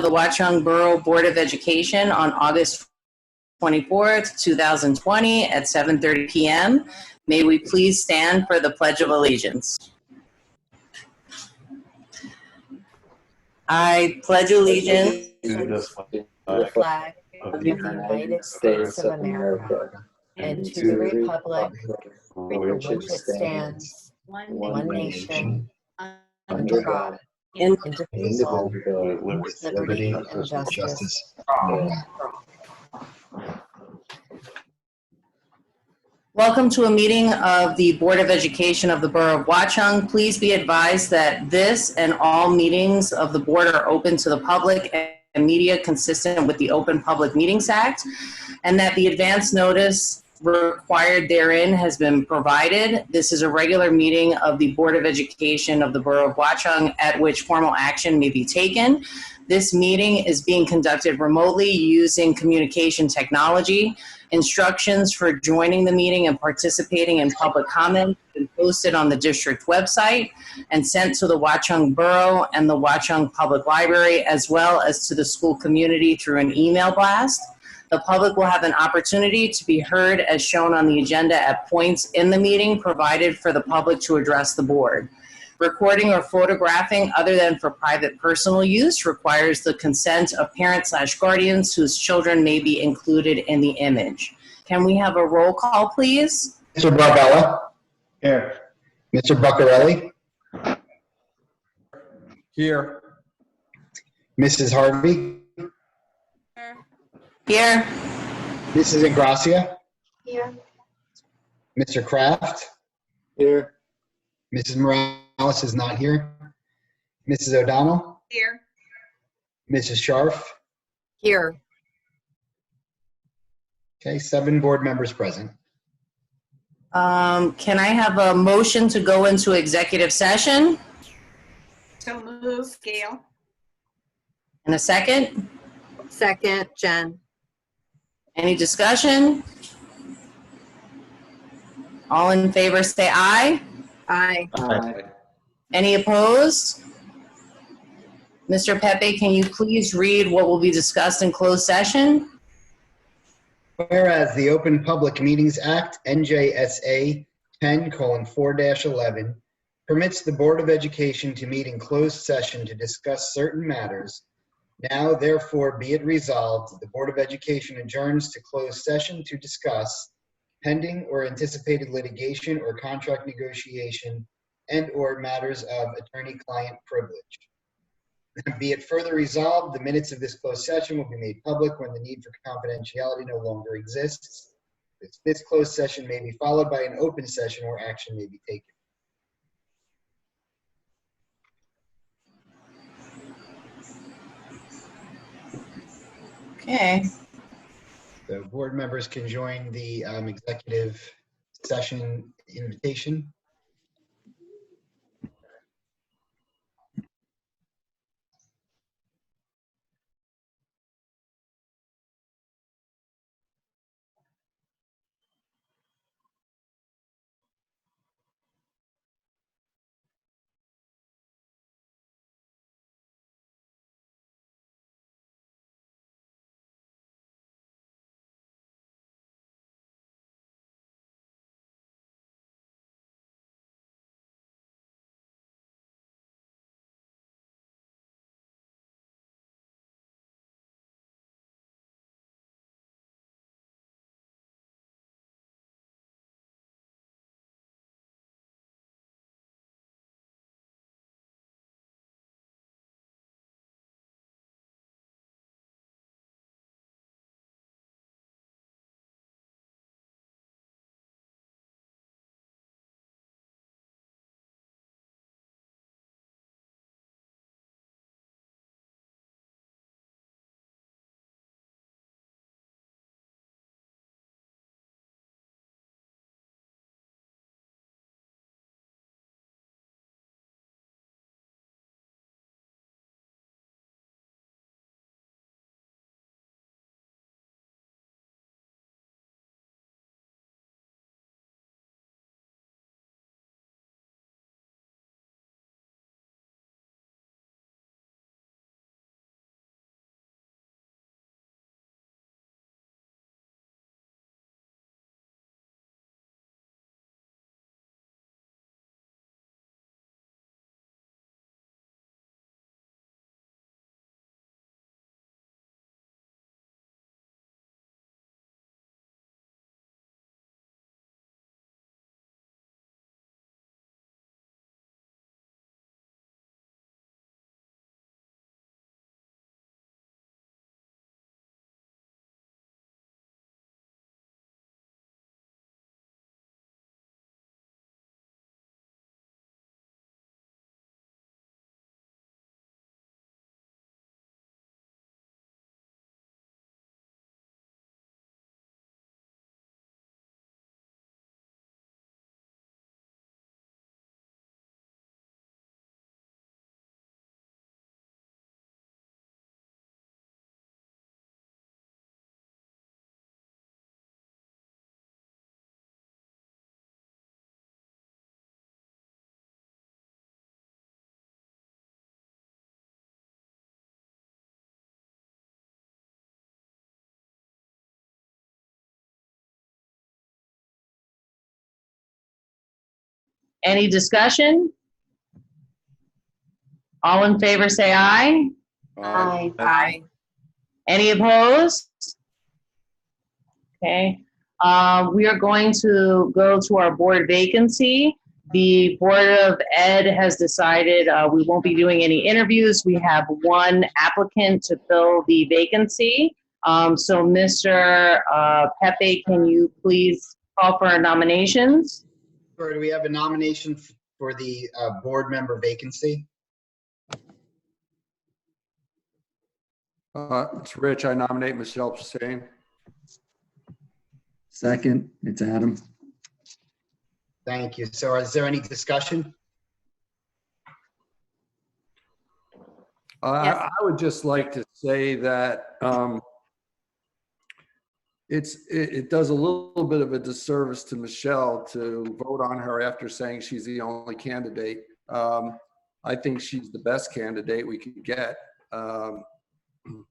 the Watchung Borough Board of Education on August 24th, 2020 at 7:30 p.m. May we please stand for the Pledge of Allegiance. I pledge allegiance to the flag of the United States of America and to the republic for which it stands, one nation, under God, indivisible, with liberty and justice for all. Welcome to a meeting of the Board of Education of the Borough of Watchung. Please be advised that this and all meetings of the board are open to the public and media consistent with the Open Public Meetings Act, and that the advance notice required therein has been provided. This is a regular meeting of the Board of Education of the Borough of Watchung at which formal action may be taken. This meeting is being conducted remotely using communication technology. Instructions for joining the meeting and participating in public comment have been posted on the district website and sent to the Watchung Borough and the Watchung Public Library, as well as to the school community through an email blast. The public will have an opportunity to be heard as shown on the agenda at points in the meeting provided for the public to address the board. Recording or photographing other than for private personal use requires the consent of parents/guardians whose children may be included in the image. Can we have a roll call, please? Mr. Barbella? Here. Mr. Buccarelli? Here. Mrs. Harvey? Here. Mrs. Ingracia? Here. Mr. Kraft? Here. Mrs. Morales is not here. Mrs. O'Donnell? Here. Mrs. Scharf? Here. Okay, 7 board members present. Can I have a motion to go into executive session? So move, Gail. In a second? Second, Jen. Any discussion? All in favor say aye. Aye. Aye. Any opposed? Mr. Pepe, can you please read what will be discussed in closed session? Whereas the Open Public Meetings Act, NJSA 10:4-11, permits the Board of Education to meet in closed session to discuss certain matters. Now, therefore, be it resolved, the Board of Education adjourns to closed session to discuss pending or anticipated litigation or contract negotiation and/or matters of attorney-client privilege. Be it further resolved, the minutes of this closed session will be made public when the need for confidentiality no longer exists. This closed session may be followed by an open session where action may be taken. Okay. So board members can join the executive session invitation. Any discussion? All in favor, say aye. Aye. Aye. Any opposed? Okay. We are going to go to our board vacancy. The Board of Ed has decided we won't be doing any interviews. We have one applicant to fill the vacancy. So Mr. Pepe, can you please call for our nominations? Or do we have a nomination for the board member vacancy? It's Rich. I nominate Michelle Hussein. Second, it's Adam. Thank you. So is there any discussion? I would just like to say that it does a little bit of a disservice to Michelle to vote on her after saying she's the only candidate. I think she's the best candidate we could get.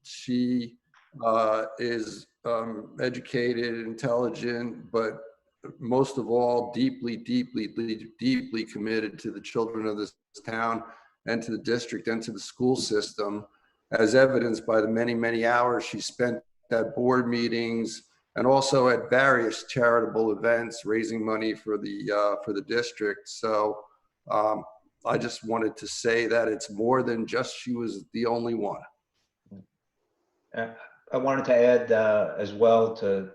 She is educated, intelligent, but most of all, deeply committed to the children of this town and to the district and to the school system, as evidenced by the many hours she spent at board meetings and also at various charitable events raising money for the district. So I just wanted to say that it's more than just she was the only one. I wanted to add as well to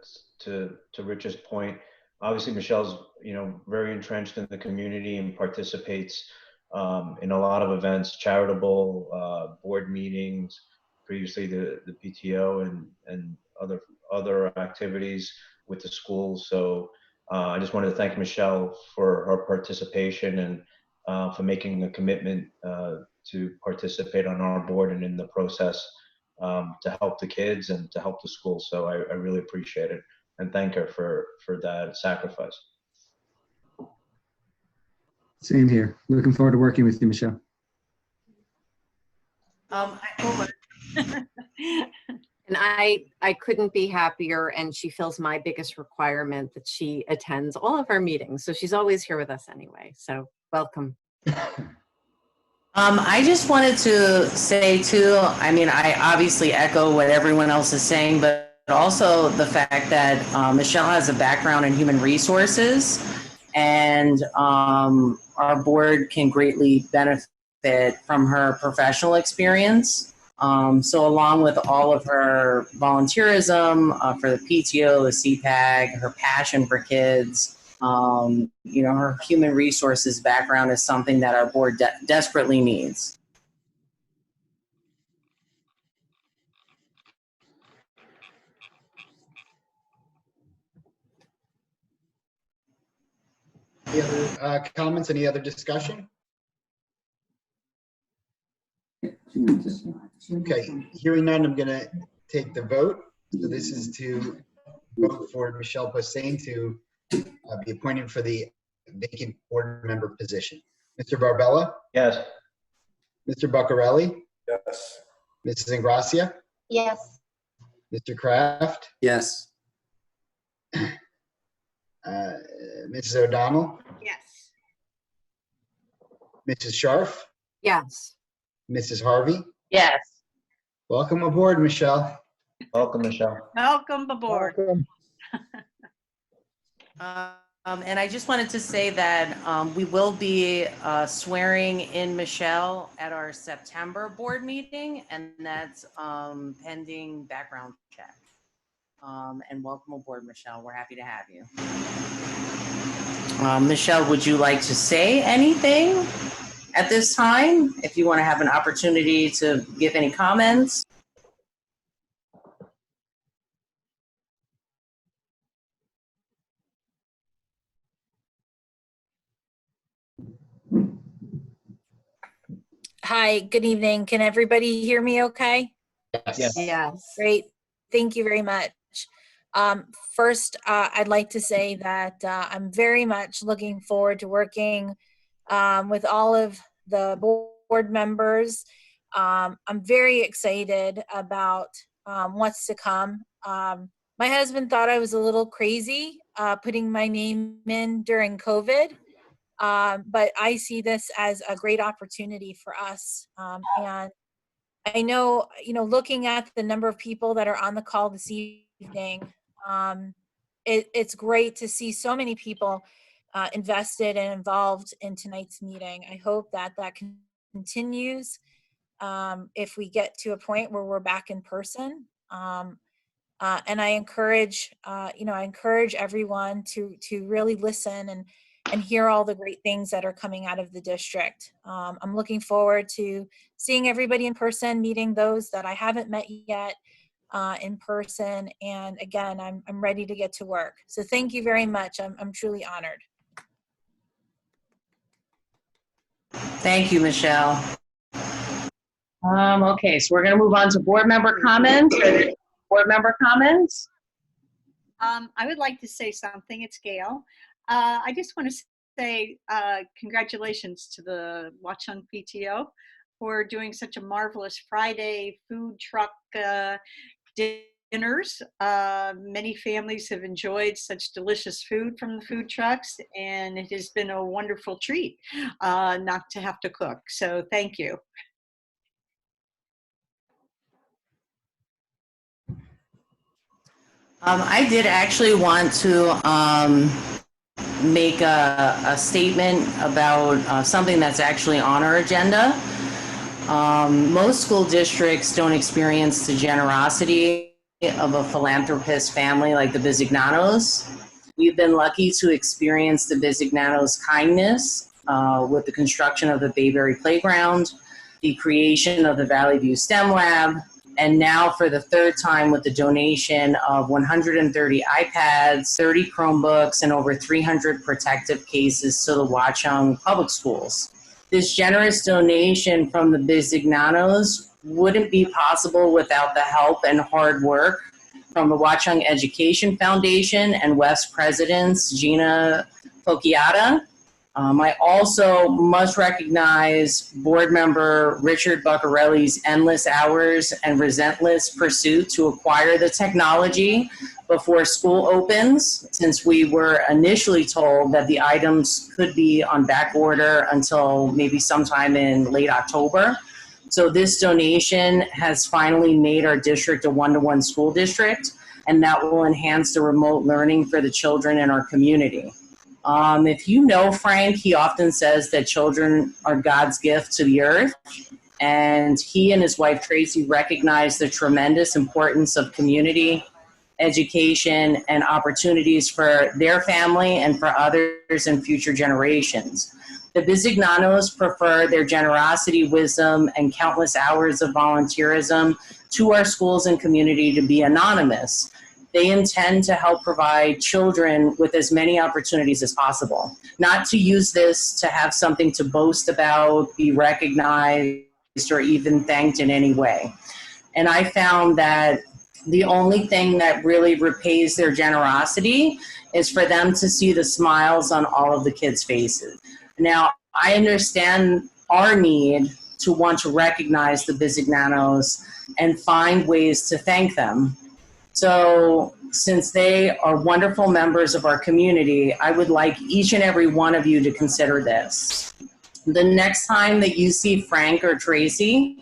Rich's point. Obviously, Michelle's very entrenched in the community and participates in a lot of events, charitable board meetings, previously the PTO and other activities with the schools. So I just wanted to thank Michelle for her participation and for making a commitment to participate on our board and in the process to help the kids and to help the school. So I really appreciate it and thank her for that sacrifice. Same here. Looking forward to working with you, Michelle. And I couldn't be happier, and she fills my biggest requirement that she attends all of our meetings. So she's always here with us anyway. So welcome. I just wanted to say too, I mean, I obviously echo what everyone else is saying, but also the fact that Michelle has a background in human resources, and our board can greatly benefit from her professional experience. So along with all of her volunteerism for the PTO, the CPAG, her passion for kids, her human resources background is something that our board desperately needs. Any other comments? Any other discussion? Okay, hearing none, I'm going to take the vote. So this is to vote for Michelle Hussein to be appointed for the vacant board member position. Mr. Barbella? Yes. Mr. Buccarelli? Yes. Mrs. Ingracia? Yes. Mr. Kraft? Yes. Mrs. O'Donnell? Yes. Mrs. Scharf? Yes. Mrs. Harvey? Yes. Welcome aboard, Michelle. Welcome, Michelle. Welcome aboard. And I just wanted to say that we will be swearing in Michelle at our September board meeting, and that's pending background check. And welcome aboard, Michelle. We're happy to have you. Michelle, would you like to say anything at this time? If you want to have an opportunity to give any comments? Hi, good evening. Can everybody hear me okay? Yes. Yes. Great. Thank you very much. First, I'd like to say that I'm very much looking forward to working with all of the board members. I'm very excited about what's to come. My husband thought I was a little crazy putting my name in during COVID, But I see this as a great opportunity for us. And I know, looking at the number of people that are on the call this evening, it's great to see so many people invested and involved in tonight's meeting. I hope that continues if we get to a point where we're back in person. And I encourage, I encourage everyone to really listen and hear all the great things that are coming out of the district. I'm looking forward to seeing everybody in person, meeting those that I haven't met yet in person. And again, I'm ready to get to work. So thank you very much. I'm truly honored. Thank you, Michelle. Okay, so we're going to move on to board member comments. Board member comments? I would like to say something. It's Gail. I just want to say congratulations to the Watchung PTO for doing such a marvelous Friday food truck dinners. Many families have enjoyed such delicious food from the food trucks, and it has been a wonderful treat not to have to cook. So thank you. I did actually want to make a statement about something that's actually on our agenda. Most school districts don't experience the generosity of a philanthropist family like the Bisignanos. We've been lucky to experience the Bisignanos' kindness with the construction of the Bayberry Playground, the creation of the Valley View STEM Lab, and now for the third time with the donation of 130 iPads, 30 Chromebooks, and over 300 protective cases to the Watchung Public Schools. This generous donation from the Bisignanos wouldn't be possible without the help and hard work from the Watchung Education Foundation and West presidents Gina Focchiata. I also must recognize board member Richard Buccarelli's endless hours and relentless pursuit to acquire the technology before school opens, since we were initially told that the items could be on back order until maybe sometime in late October. So this donation has finally made our district a one-to-one school district, and that will enhance the remote learning for the children in our community. If you know Frank, he often says that children are God's gift to the earth, and he and his wife Tracy recognize the tremendous importance of community, education, and opportunities for their family and for others in future generations. The Bisignanos prefer their generosity, wisdom, and countless hours of volunteerism to our schools and community to be anonymous. They intend to help provide children with as many opportunities as possible, not to use this to have something to boast about, be recognized, or even thanked in any way. And I found that the only thing that really repays their generosity is for them to see the smiles on all of the kids' faces. Now, I understand our need to want to recognize the Bisignanos and find ways to thank them. So since they are wonderful members of our community, I would like each and every one of you to consider this. The next time that you see Frank or Tracy,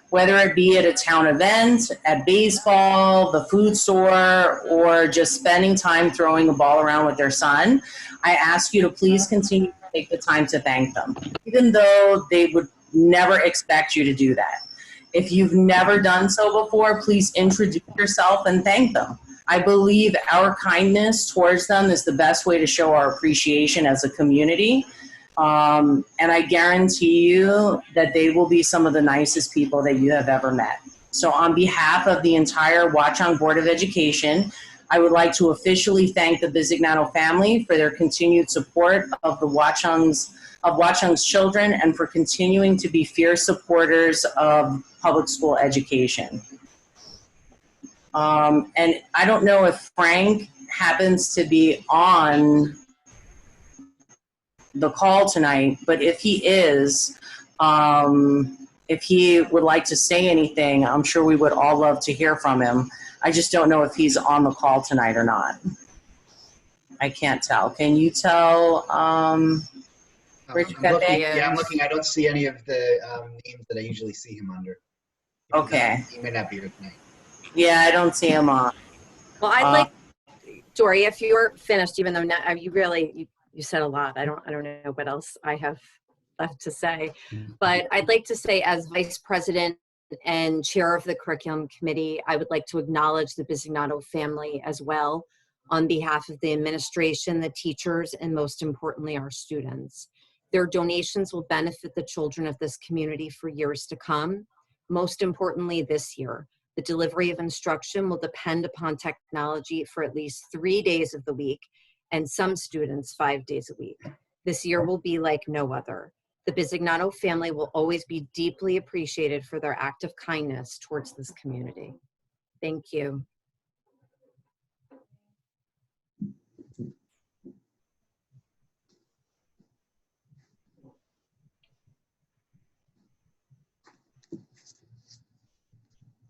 whether it be at a town event, at baseball, the food store, or just spending time throwing a ball around with their son, I ask you to please continue to take the time to thank them, even though they would never expect you to do that. If you've never done so before, please introduce yourself and thank them. I believe our kindness towards them is the best way to show our appreciation as a community. And I guarantee you that they will be some of the nicest people that you have ever met. So on behalf of the entire Watchung Board of Education, I would like to officially thank the Bisignano family for their continued support of the Watchung's children and for continuing to be fierce supporters of public school education. And I don't know if Frank happens to be on the call tonight, but if he is, if he would like to say anything, I'm sure we would all love to hear from him. I just don't know if he's on the call tonight or not. I can't tell. Can you tell Rich I'm looking, Cafe. yeah, I'm looking. I don't see any of the names that I usually see him under. Okay. He may not be here tonight. Yeah, I don't see him on. Well, I'd like, Dory, if you're finished, even though you really, you said a lot. I don't know what else I have left to say, but I'd like to say, as Vice President and Chair of the Curriculum Committee, I would like to acknowledge the Bisignano family as well on behalf of the administration, the teachers, and most importantly, our students. Their donations will benefit the children of this community for years to come. Most importantly, this year, the delivery of instruction will depend upon technology for at least 3 days of the week, and some students 5 days a week. This year will be like no other. The Bisignano family will always be deeply appreciated for their act of kindness towards this community. Thank you.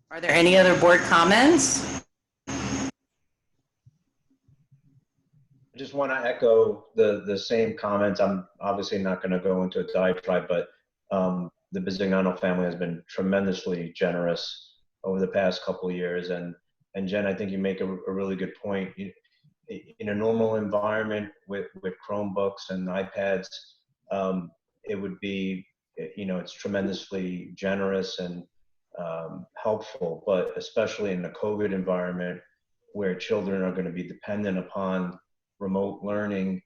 Are there any other board comments? I just want to echo the same comments. I'm obviously not going to go into a diatribe, but the Bisignano family has been tremendously generous over the past couple of years. And Jen, I think you make a really good point. In a normal environment with Chromebooks and iPads, it would be, it's tremendously generous and helpful, but especially in the COVID environment where children are going to be dependent upon remote learning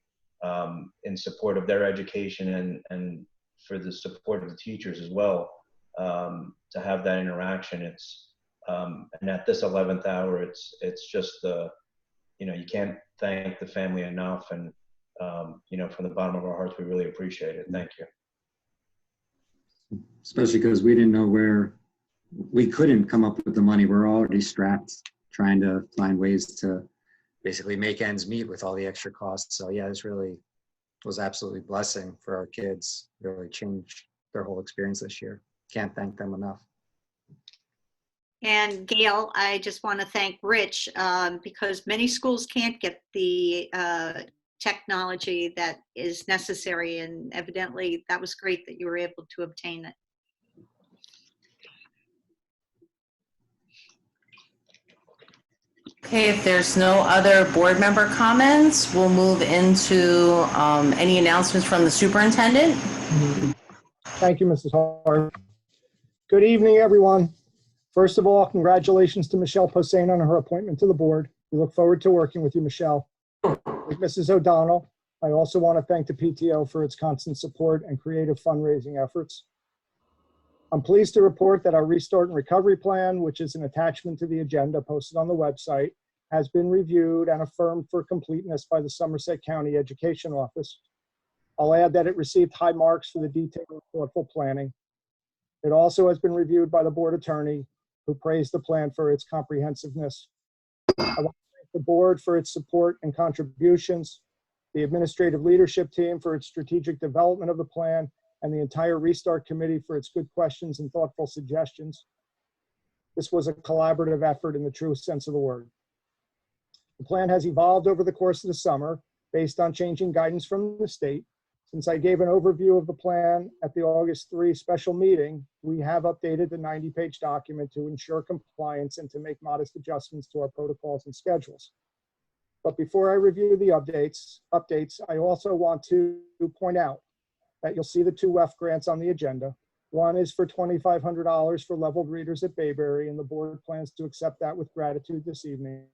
in support of their education and for the support of the teachers as well, to have that interaction. It's and at this 11th hour, it's just you can't thank the family enough, and from the bottom of our hearts, we really appreciate it. Thank you. Especially because we didn't know where we couldn't come up with the money. We're already strapped trying to find ways to basically make ends meet with all the extra costs. So yeah, this really was absolutely a blessing for our kids. Really changed their whole experience this year. Can't thank them enough. And Gail, I just want to thank Rich because many schools can't get the technology that is necessary, and evidently that was great that you were able to obtain it. Okay, if there's no other board member comments, we'll move into any announcements from the superintendent. Thank you, Mrs. Hart. Good evening, everyone. First of all, congratulations to Michelle Posehn on her appointment to the board. We look forward to working with you, Michelle. With Mrs. O'Donnell, I also want to thank the PTO for its constant support and creative fundraising efforts. I'm pleased to report that our Restart and Recovery Plan, which is an attachment to the agenda posted on the website, has been reviewed and affirmed for completeness by the Somerset County Education Office. I'll add that it received high marks for the detailed and thoughtful planning. It also has been reviewed by the board attorney, who praised the plan for its comprehensiveness. I want to thank the board for its support and contributions, the administrative leadership team for its strategic development of the plan, and the entire Restart Committee for its good questions and thoughtful suggestions. This was a collaborative effort in the true sense of the word. The plan has evolved over the course of the summer based on changing guidance from the state. Since I gave an overview of the plan at the August 3 special meeting, we have updated the 90-page document to ensure compliance and to make modest adjustments to our protocols and schedules. But before I review the updates, I also want to point out that you'll see the 2 Weft grants on the agenda. One is for $2,500 for leveled readers at Bayberry, and the board plans to accept that with gratitude this evening.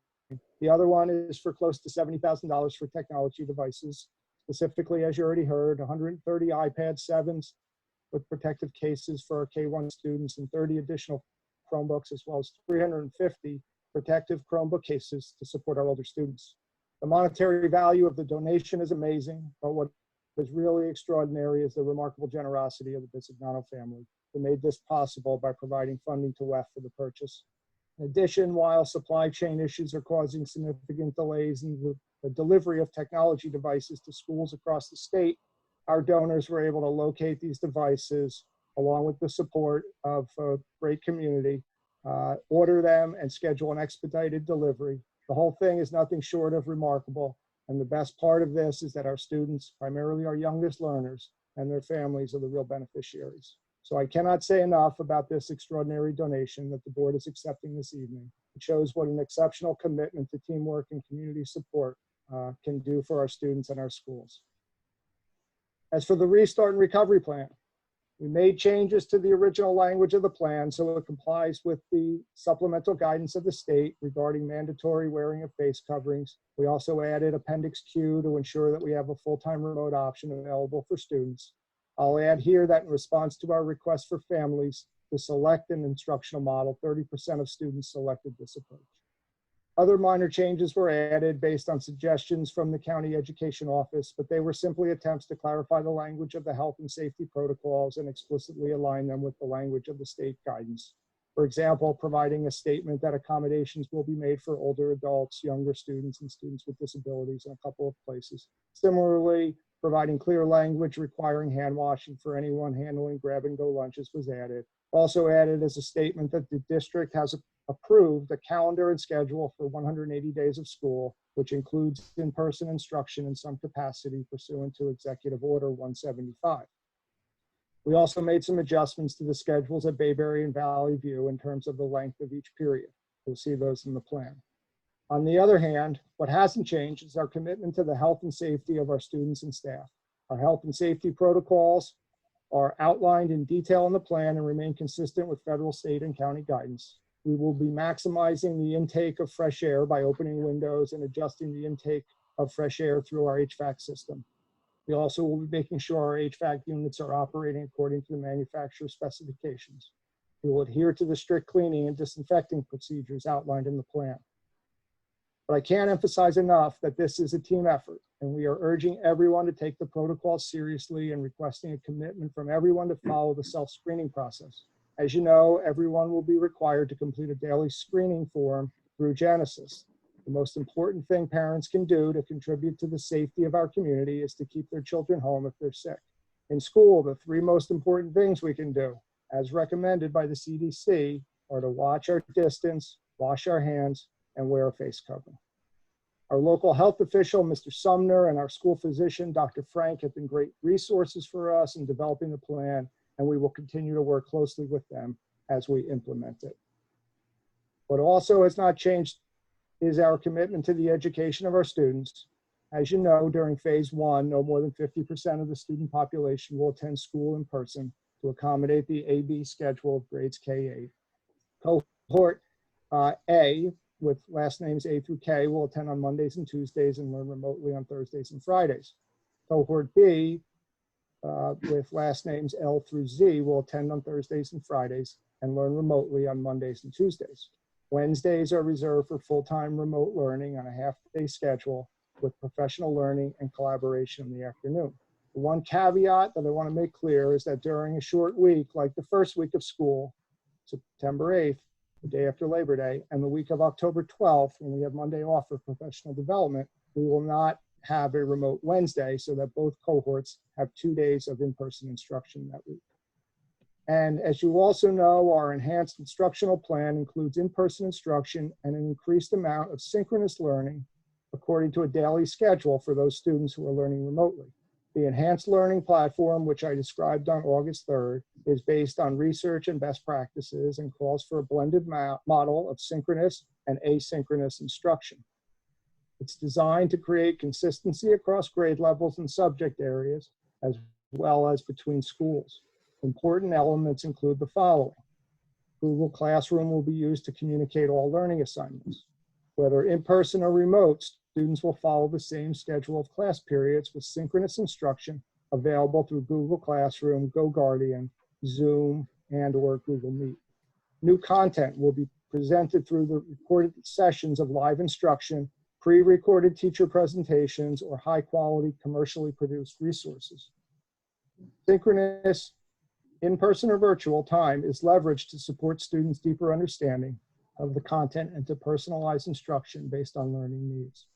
The other one is for close to $70,000 for technology devices. Specifically, as you already heard, 130 iPad 7s with protective cases for our K-1 students and 30 additional Chromebooks, as well as 350 protective Chromebook cases to support our older students. The monetary value of the donation is amazing, but what is really extraordinary is the remarkable generosity of the Bisignano family who made this possible by providing funding to Weft for the purchase. In addition, while supply chain issues are causing significant delays in the delivery of technology devices to schools across the state, our donors were able to locate these devices along with the support of a great community, order them and schedule an expedited delivery. The whole thing is nothing short of remarkable. And the best part of this is that our students, primarily our youngest learners, and their families are the real beneficiaries. So I cannot say enough about this extraordinary donation that the board is accepting this evening. It shows what an exceptional commitment to teamwork and community support can do for our students and our schools. As for the Restart and Recovery Plan, we made changes to the original language of the plan so it complies with the supplemental guidance of the state regarding mandatory wearing of face coverings. We also added Appendix Q to ensure that we have a full-time remote option available for students. I'll add here that in response to our request for families to select an instructional model, 30% of students selected this approach. Other minor changes were added based on suggestions from the County Education Office, but they were simply attempts to clarify the language of the health and safety protocols and explicitly align them with the language of the state guidance. For example, providing a statement that accommodations will be made for older adults, younger students, and students with disabilities in a couple of places. Similarly, providing clear language requiring hand washing for anyone handling grab-and-go lunches was added. Also added is a statement that the district has approved a calendar and schedule for 180 days of school, which includes in-person instruction in some capacity pursuant to Executive Order 175. We also made some adjustments to the schedules at Bayberry and Valley View in terms of the length of each period. You'll see those in the plan. On the other hand, what hasn't changed is our commitment to the health and safety of our students and staff. Our health and safety protocols are outlined in detail in the plan and remain consistent with federal, state, and county guidance. We will be maximizing the intake of fresh air by opening windows and adjusting the intake of fresh air through our HVAC system. We also will be making sure our HVAC units are operating according to the manufacturer's specifications. We will adhere to the strict cleaning and disinfecting procedures outlined in the plan. But I can't emphasize enough that this is a team effort, and we are urging everyone to take the protocol seriously and requesting a commitment from everyone to follow the self-screening process. As you know, everyone will be required to complete a daily screening form through Genesis. The most important thing parents can do to contribute to the safety of our community is to keep their children home if they're sick. In school, the three most important things we can do, as recommended by the CDC, are to watch our distance, wash our hands, and wear a face covering. Our local health official, Mr. Sumner, and our school physician, Dr. Frank, have been great resources for us in developing the plan, and we will continue to work closely with them as we implement it. What also has not changed is our commitment to the education of our students. As you know, during phase one, no more than 50% of the student population will attend school in person to accommodate the AB schedule of grades K-8. Cohort A, with last names A through K, will attend on Mondays and Tuesdays and learn remotely on Thursdays and Fridays. Cohort B, with last names L through Z, will attend on Thursdays and Fridays and learn remotely on Mondays and Tuesdays. Wednesdays are reserved for full-time remote learning on a half-day schedule with professional learning and collaboration in the afternoon. The one caveat that I want to make clear is that during a short week, like the first week of school, September 8th, the day after Labor Day, and the week of October 12th, when we have Monday off for professional development, we will not have a remote Wednesday so that both cohorts have 2 days of in-person instruction that week. And as you also know, our enhanced instructional plan includes in-person instruction and an increased amount of synchronous learning according to a daily schedule for those students who are learning remotely. The enhanced learning platform, which I described on August 3rd, is based on research and best practices and calls for a blended model of synchronous and asynchronous instruction. It's designed to create consistency across grade levels and subject areas, as well as between schools. Important elements include the following. Google Classroom will be used to communicate all learning assignments. Whether in person or remote, students will follow the same schedule of class periods with synchronous instruction available through Google Classroom, GoGuardian, Zoom, and/or Google Meet. New content will be presented through the recorded sessions of live instruction, pre-recorded teacher presentations, or high-quality commercially produced resources. Synchronous in-person or virtual time is leveraged to support students' deeper understanding of the content and to personalize instruction based on learning needs.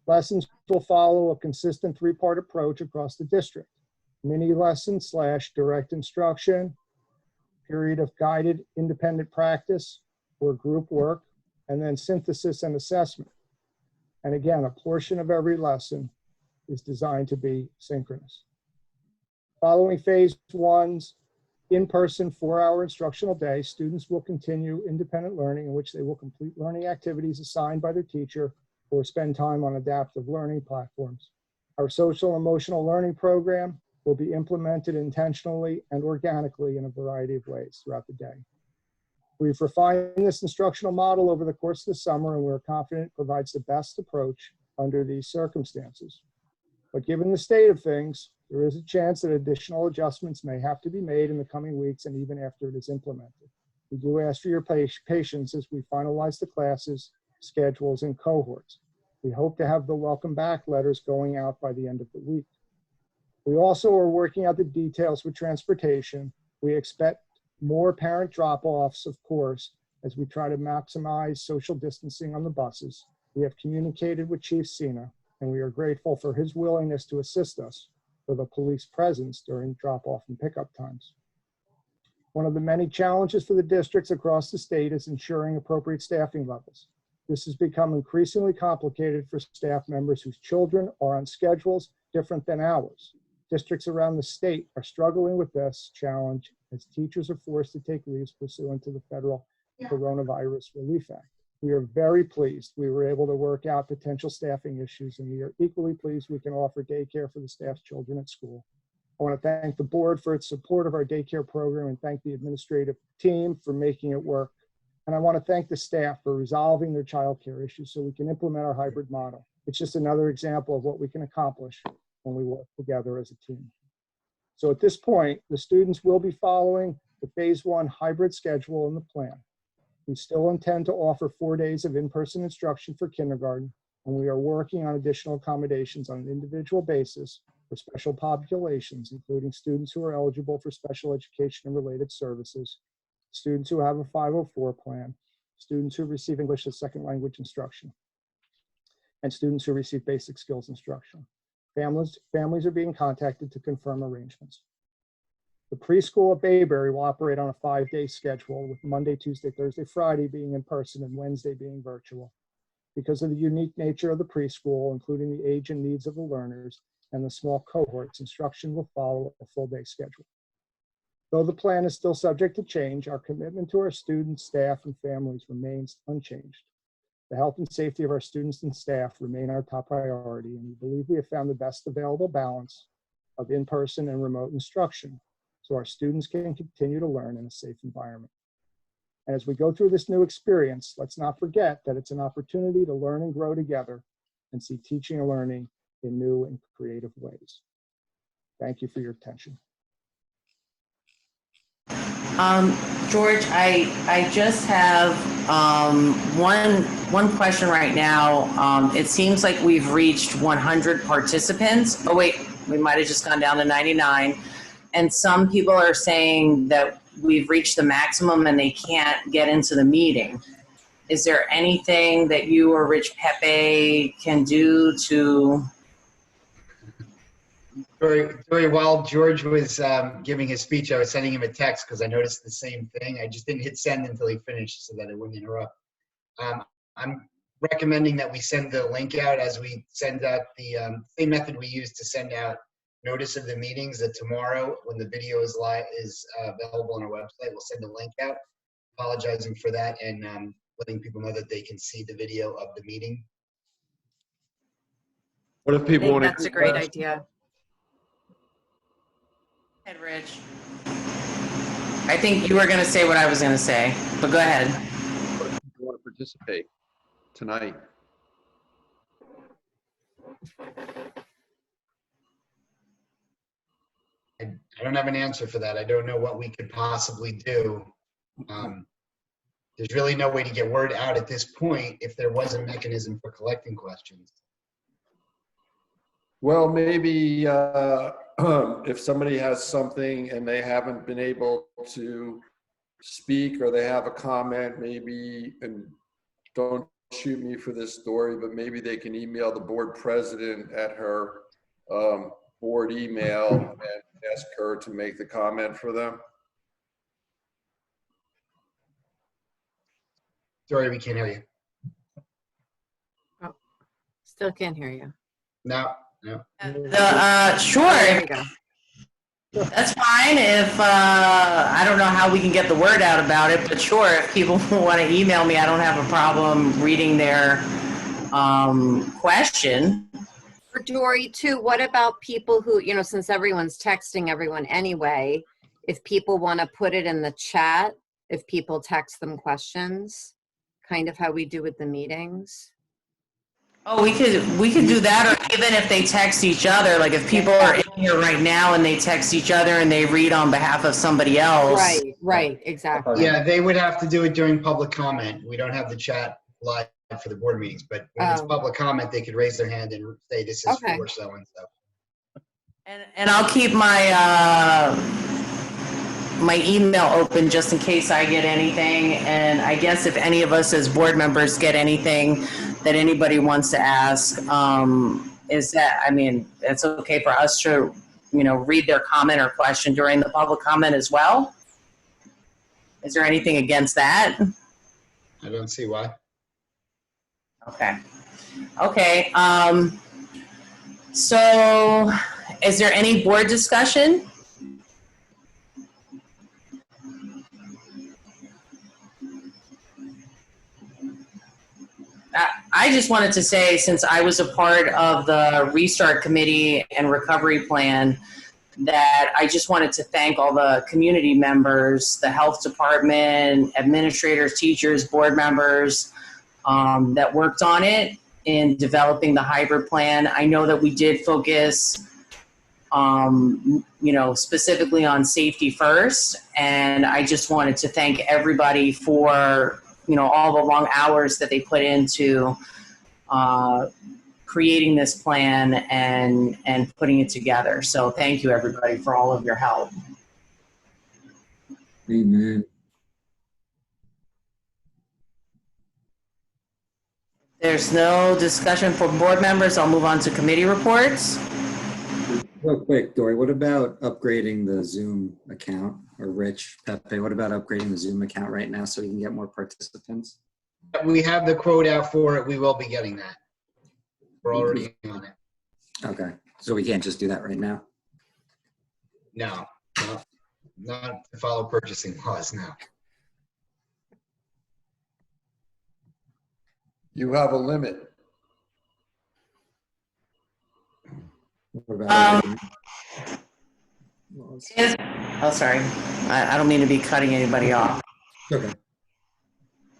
Lessons will follow a consistent three-part approach across the district: mini lesson / direct instruction, period of guided independent practice or group work, and then synthesis and assessment. And again, a portion of every lesson is designed to be synchronous. Following phase one's in-person 4-hour instructional day, students will continue independent learning in which they will complete learning activities assigned by their teacher or spend time on adaptive learning platforms. Our social emotional learning program will be implemented intentionally and organically in a variety of ways throughout the day. We've refined this instructional model over the course of the summer, and we're confident it provides the best approach under these circumstances. But given the state of things, there is a chance that additional adjustments may have to be made in the coming weeks and even after it is implemented. We do ask for your patience as we finalize the classes, schedules, and cohorts. We hope to have the welcome back letters going out by the end of the week. We also are working out the details with transportation. We expect more parent drop-offs, of course, as we try to maximize social distancing on the buses. We have communicated with Chief Sina, and we are grateful for his willingness to assist us with a police presence during drop-off and pickup times. One of the many challenges for the districts across the state is ensuring appropriate staffing levels. This has become increasingly complicated for staff members whose children are on schedules different than ours. Districts around the state are struggling with this challenge as teachers are forced to take leaves pursuant to the federal Coronavirus Relief Act. We are very pleased we were able to work out potential staffing issues, and we are equally pleased we can offer daycare for the staff's children at school. I want to thank the board for its support of our daycare program and thank the administrative team for making it work. And I want to thank the staff for resolving their childcare issues so we can implement our hybrid model. It's just another example of what we can accomplish when we work together as a team. So at this point, the students will be following the phase one hybrid schedule in the plan. We still intend to offer 4 days of in-person instruction for kindergarten, and we are working on additional accommodations on an individual basis for special populations, including students who are eligible for special education and related services, students who have a 504 plan, students who receive English as second language instruction, and students who receive basic skills instruction. Families are being contacted to confirm arrangements. The preschool at Bayberry will operate on a 5-day schedule with Monday, Tuesday, Thursday, Friday being in person and Wednesday being virtual. Because of the unique nature of the preschool, including the age and needs of the learners and the small cohorts, instruction will follow a full-day schedule. Though the plan is still subject to change, our commitment to our students, staff, and families remains unchanged. The health and safety of our students and staff remain our top priority, and we believe we have found the best available balance of in-person and remote instruction so our students can continue to learn in a safe environment. And as we go through this new experience, let's not forget that it's an opportunity to learn and grow together and see teaching and learning in new and creative ways. Thank you for your attention. George, I just have one question right now. It seems like we've reached 100 participants. Oh wait, we might have just gone down to 99. And some people are saying that we've reached the maximum and they can't get into the meeting. Is there anything that you or Rich Pepe can do to? Very while George was giving his speech, I was sending him a text because I noticed the same thing. I just didn't hit send until he finished so that it wouldn't interrupt. I'm recommending that we send the link out as we send out the same method we use to send out notice of the meetings, that tomorrow when the video is live is available on our website, we'll send a link out. Apologizing for that and letting people know that they can see the video of the meeting. What if I people think want to? that's a great idea. Go ahead, Rich. I think you were going to say what I was going to say, but go ahead. What if people want to participate tonight? I don't have an answer for that. I don't know what we could possibly do. There's really no way to get word out at this point if there was a mechanism for collecting questions. Well, maybe if somebody has something and they haven't been able to speak or they have a comment, maybe, and don't shoot me for this story, but maybe they can email the board president at her board email and ask her to make the comment for them. Sorry, we can't hear you. Oh, still can't hear you. No. Sure. There we go. That's fine if, I don't know how we can get the word out about it, but sure, if people want to email me, I don't have a problem reading their question. For Dory too, what about people who, since everyone's texting everyone anyway, if people want to put it in the chat, if people text them questions, kind of how we do with the meetings? Oh, we could do that, or even if they text each other, like if people are in here right now and they text each other and they read on behalf of somebody else. Right, exactly. Yeah, they would have to do it during public comment. We don't have the chat live for the board meetings, but when it's public comment, they could raise their hand and say, this is for so-and-so. And I'll keep my my email open just in case I get anything. And I guess if any of us as board members get anything that anybody wants to ask, is that, I mean, it's okay for us to, read their comment or question during the public comment as well? Is there anything against that? I don't see why. Okay. Okay. So is there any board discussion? I just wanted to say, since I was a part of the Restart Committee and Recovery Plan, that I just wanted to thank all the community members, the health department, administrators, teachers, board members that worked on it in developing the hybrid plan. I know that we did focus, specifically on safety first, and I just wanted to thank everybody for all the long hours that they put into creating this plan and putting it together. So thank you, everybody, for all of your help. Amen. There's no discussion for board members. I'll move on to committee reports. Real quick, Dory, what about upgrading the Zoom account? Or Rich, Pepe, what about upgrading the Zoom account right now so we can get more participants? We have the quote out for it. We will be getting that. We're already on it. Okay, so we can't just do that right now? No, not to follow purchasing laws now. You have a limit. What about Oh, sorry. I don't mean to be cutting anybody off. okay.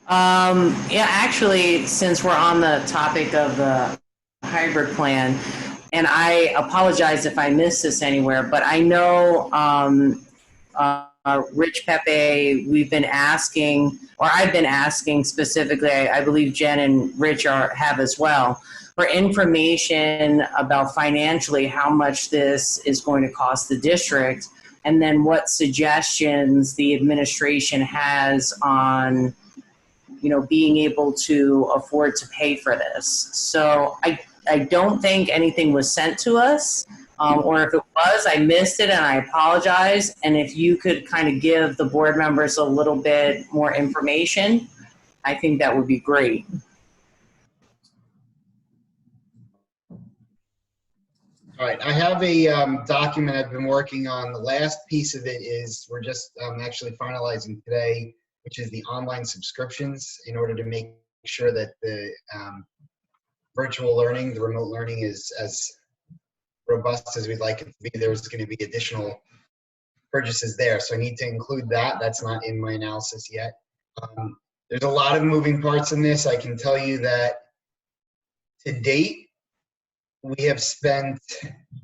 Yeah, actually, since we're on the topic of the hybrid plan, and I apologize if I missed this anywhere, but I know Rich, Pepe, we've been asking, or I've been asking specifically, I believe Jen and Rich have as well, for information about financially how much this is going to cost the district, and then what suggestions the administration has on being able to afford to pay for this. So I don't think anything was sent to us, or if it was, I missed it and I apologize. And if you could kind of give the board members a little bit more information, I think that would be great. All right, I have a document I've been working on. The last piece of it is we're just actually finalizing today, which is the online subscriptions, in order to make sure that the virtual learning, the remote learning, is as robust as we'd like it to be. There's going to be additional purchases there, so I need to include that. That's not in my analysis yet. There's a lot of moving parts in this. I can tell you that to date, we have spent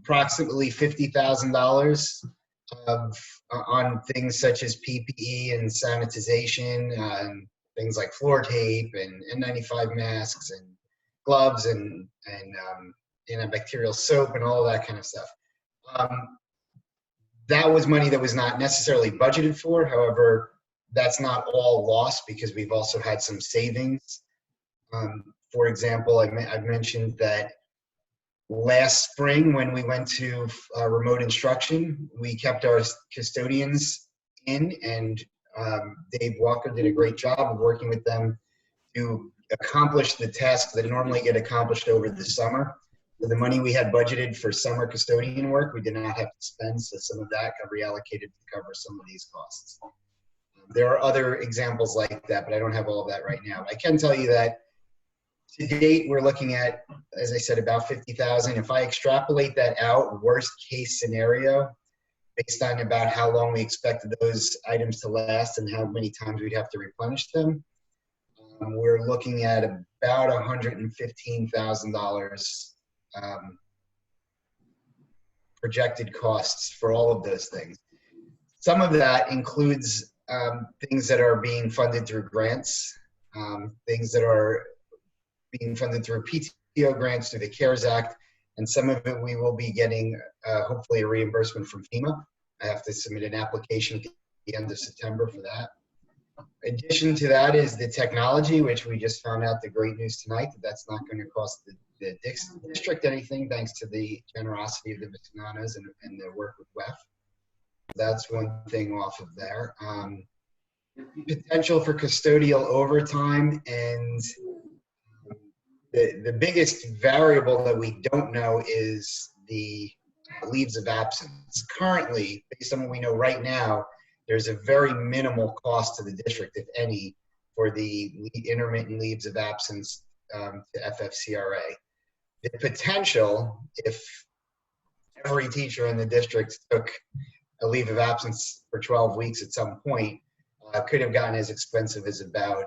approximately $50,000 on things such as PPE and sanitization, and things like floor tape and N95 masks and gloves and antibacterial soap and all that kind of stuff. That was money that was not necessarily budgeted for. However, that's not all lost because we've also had some savings. For example, I've mentioned that last spring, when we went to remote instruction, we kept our custodians in, and Dave Walker did a great job of working with them to accomplish the tasks that normally get accomplished over the summer. So the money we had budgeted for summer custodian work, we did not have to spend, so some of that got reallocated to cover some of these costs. There are other examples like that, but I don't have all of that right now. I can tell you that to date, we're looking at, as I said, about 50,000. If I extrapolate that out, worst case scenario, based on about how long we expected those items to last and how many times we'd have to replenish them, we're looking at about $115,000 projected costs for all of those things. Some of that includes things that are being funded through grants, things that are being funded through PTO grants, through the CARES Act, and some of it we will be getting hopefully a reimbursement from FEMA. I have to submit an application at the end of September for that. In addition to that is the technology, which we just found out the great news tonight, that that's not going to cost the district anything, thanks to the generosity of the Visconanos and their work with Weft. That's one thing off of there. Potential for custodial overtime, and the biggest variable that we don't know is the leaves of absence. Currently, based on what we know right now, there's a very minimal cost to the district, if any, for the intermittent leaves of absence to FFCRA. The potential, if every teacher in the district took a leave of absence for 12 weeks at some point, could have gotten as expensive as about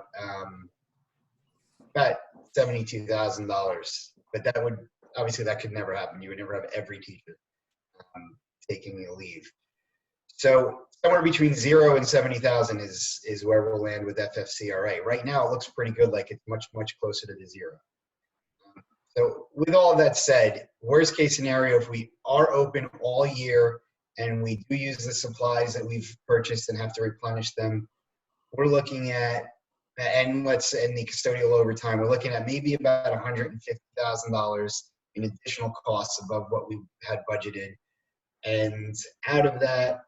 $72,000. But that would, obviously that could never happen. You would never have every teacher taking a leave. So somewhere between 0 and 70,000 is where we'll land with FFCRA. Right now, it looks pretty good, like it's much, much closer to the 0. So with all of that said, worst case scenario, if we are open all year and we do use the supplies that we've purchased and have to replenish them, we're looking at, and the custodial overtime, we're looking at maybe about $150,000 in additional costs above what we had budgeted. And out of that,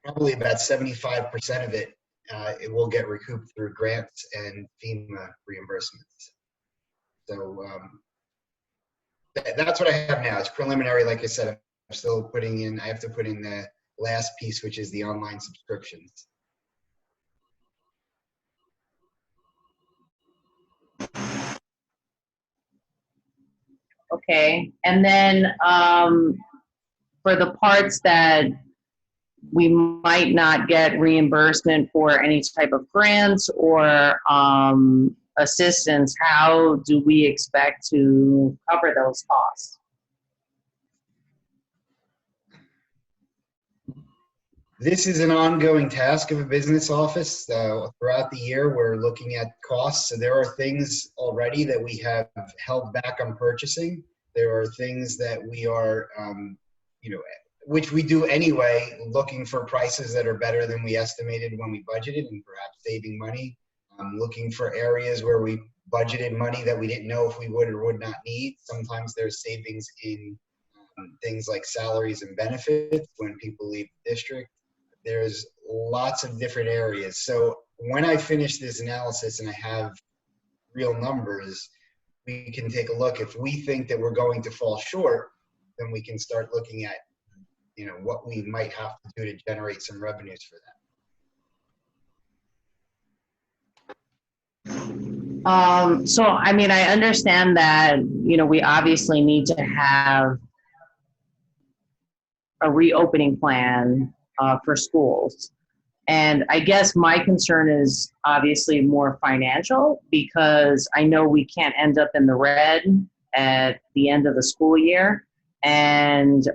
probably about 75% of it, it will get recouped through grants and FEMA reimbursements. So that's what I have now. It's preliminary. Like I said, I'm still putting in, I have to put in the last piece, which is the online subscriptions. Okay, and then for the parts that we might not get reimbursement for any type of grants or assistance, how do we expect to cover those costs? This is an ongoing task of a business office. Throughout the year, we're looking at costs. So there are things already that we have held back on purchasing. There are things that we are, which we do anyway, looking for prices that are better than we estimated when we budgeted and perhaps saving money. Looking for areas where we budgeted money that we didn't know if we would or would not need. Sometimes there's savings in things like salaries and benefits when people leave the district. There's lots of different areas. So when I finish this analysis and I have real numbers, we can take a look. If we think that we're going to fall short, then we can start looking at, what we might have to do to generate some revenues for that. So, I mean, I understand that, we obviously need to have a reopening plan for schools. And I guess my concern is obviously more financial, because I know we can't end up in the red at the end of the school year. And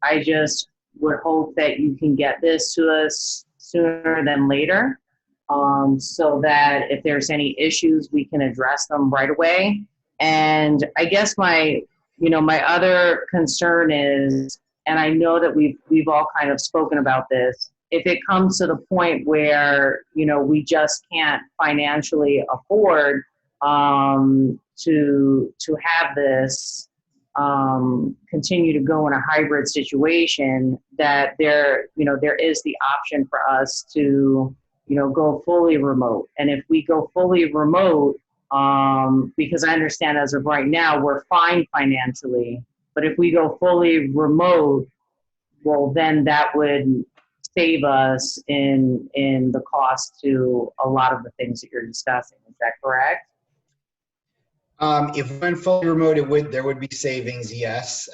I just would hope that you can get this to us sooner than later, so that if there's any issues, we can address them right away. And I guess my other concern is, and I know that we've all kind of spoken about this, if it comes to the point where, we just can't financially afford to have this continue to go in a hybrid situation, that there is the option for us to, go fully remote. And if we go fully remote, because I understand as of right now, we're fine financially. But if we go fully remote, well, then that would save us in the cost to a lot of the things that you're discussing. Is that correct? If we went fully remote, there would be savings, yes.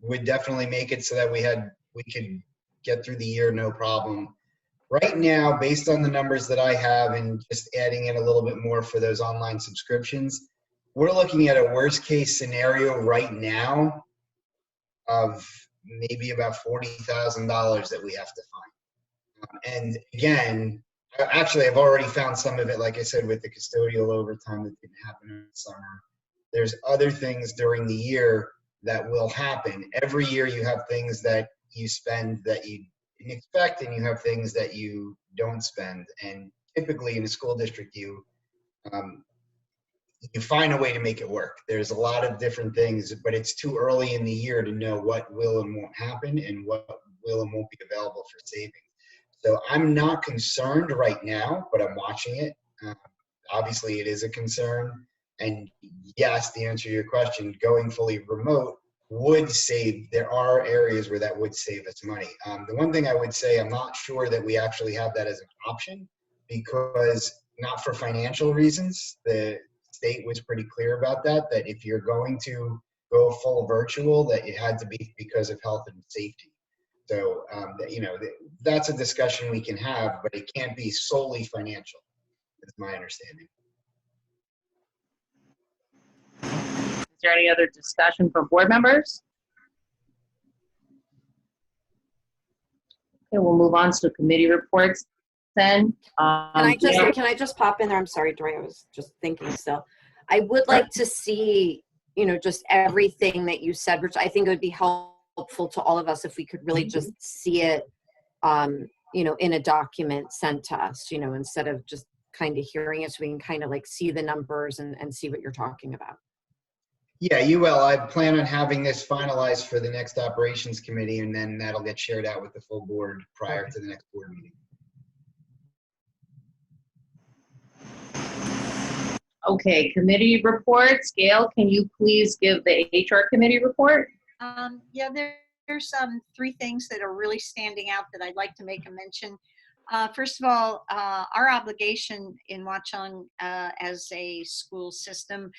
Would definitely make it so that we could get through the year no problem. Right now, based on the numbers that I have and just adding in a little bit more for those online subscriptions, we're looking at a worst case scenario right now of maybe about $40,000 that we have to find. And again, actually, I've already found some of it, like I said, with the custodial overtime that didn't happen in the summer. There's other things during the year that will happen. Every year you have things that you spend that you didn't expect, and you have things that you don't spend. And typically in a school district, you find a way to make it work. There's a lot of different things, but it's too early in the year to know what will and won't happen and what will and won't be available for savings. So I'm not concerned right now, but I'm watching it. Obviously, it is a concern. And yes, the answer to your question, going fully remote would save. There are areas where that would save us money. The one thing I would say, I'm not sure that we actually have that as an option, because not for financial reasons. The state was pretty clear about that if you're going to go full virtual, that it had to be because of health and safety. So, that's a discussion we can have, but it can't be solely financial, is my understanding. Is there any other discussion from board members? Okay, we'll move on to committee reports then. Can I just pop in there? I'm sorry, Dory, I was just thinking still. I would like to see, just everything that you said, which I think it would be helpful to all of us if we could really just see it, in a document sent to us, instead of just kind of hearing it, so we can kind of like see the numbers and see what you're talking about. Yeah, you will. I plan on having this finalized for the next operations committee, and then that'll get shared out with the full board prior to the next board meeting. Okay, committee reports. Gail, can you please give the HR committee report? Yeah, there's three things that are really standing out that I'd like to make a mention. First of all, our obligation in Watchung as a school system,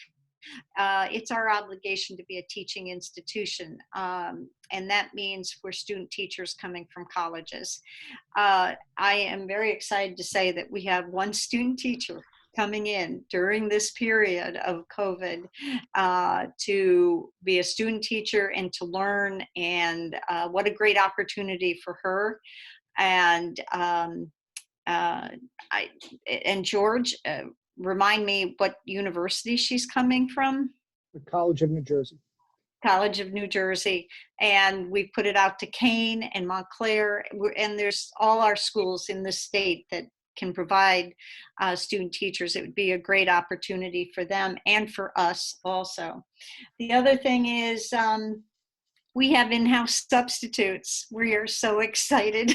it's our obligation to be a teaching institution, and that means we're student teachers coming from colleges. I am very excited to say that we have one student teacher coming in during this period of COVID to be a student teacher and to learn, and what a great opportunity for her. And George, remind me what university she's coming from? The College of New Jersey. College of New Jersey. And we put it out to Kane and Montclair, and there's all our schools in the state that can provide student teachers. It would be a great opportunity for them and for us also. The other thing is we have in-house substitutes. We are so excited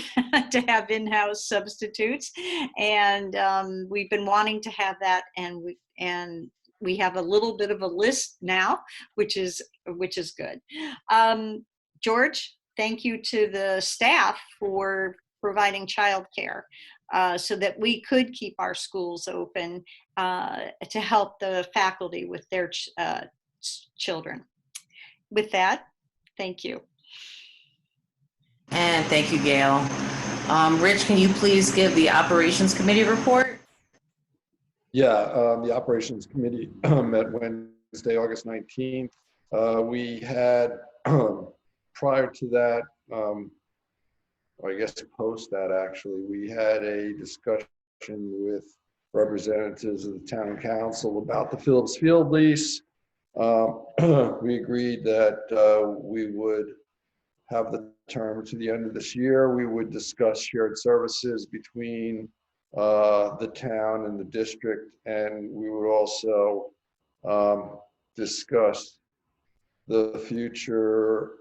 to have in-house substitutes, and we've been wanting to have that, and we have a little bit of a list now, which is good. George, thank you to the staff for providing childcare so that we could keep our schools open to help the faculty with their children. With that, thank you. And thank you, Gail. Rich, can you please give the operations committee report? Yeah, the operations committee met Wednesday, August 19th. We had, prior to that, or I guess post that actually, we had a discussion with representatives of the town council about the Phillips Field lease. We agreed that we would have the term to the end of this year. We would discuss shared services between the town and the district, and we would also discuss the future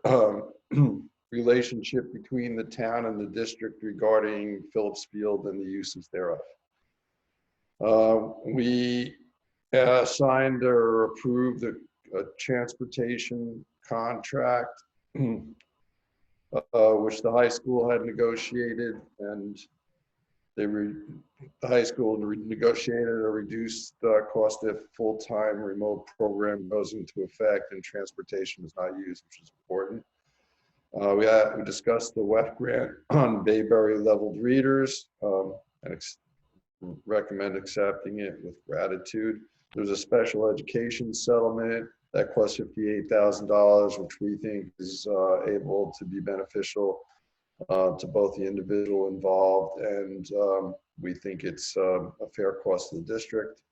relationship between the town and the district regarding Phillips Field and the uses thereof. We signed or approved a transportation contract, which the high school had negotiated, and the high school negotiated a reduced cost if full-time remote program goes into effect and transportation is not used, which is important. We discussed the Weft Grant on Bayberry leveled readers and recommend accepting it with gratitude. There's a special education settlement that costs $58,000, which we think is able to be beneficial to both the individual involved, and we think it's a fair cost to the district.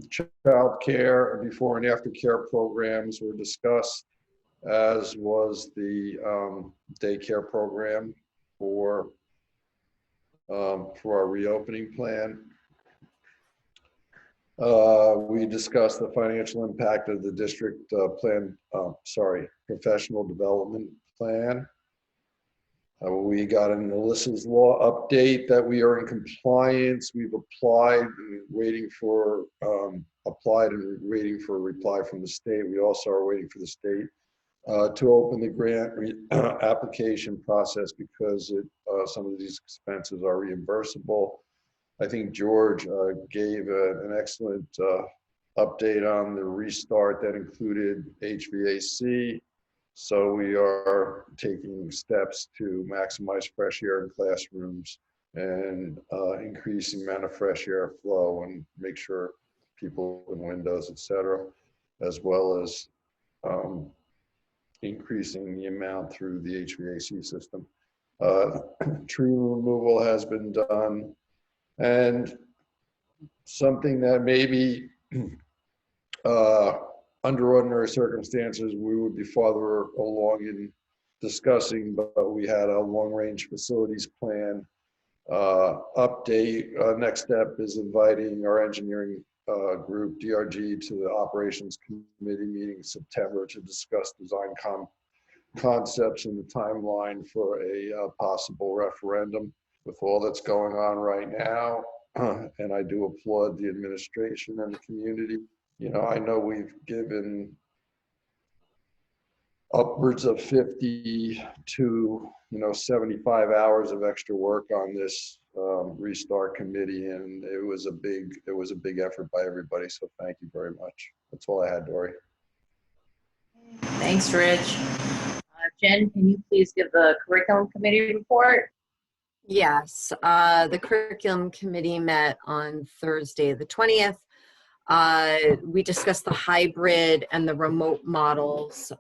Child care before and after care programs were discussed, as was the daycare program for our reopening plan. We discussed the financial impact of the district professional development plan. We got an Alyssa's Law update that we are in compliance. We've applied and waiting for a reply from the state. We also are waiting for the state to open the grant application process because some of these expenses are reimbursable. I think George gave an excellent update on the restart that included HVAC. So we are taking steps to maximize fresh air in classrooms and increasing the amount of fresh air flow and make sure people open windows, etc., as well as increasing the amount through the HVAC system. Tree removal has been done, and something that maybe under ordinary circumstances we would be farther along in discussing, but we had a long-range facilities plan update. Next step is inviting our engineering group, DRG, to the operations committee meeting in September to discuss design concepts and the timeline for a possible referendum with all that's going on right now. And I do applaud the administration and the community. You know, I know we've given upwards of 50 to 75 hours of extra work on this restart committee, and it was a big effort by everybody. So thank you very much. That's all I had, Dory. Thanks, Rich. Jen, can you please give the curriculum committee report? Yes, the curriculum committee met on Thursday, the 20th. We discussed the hybrid and the remote models.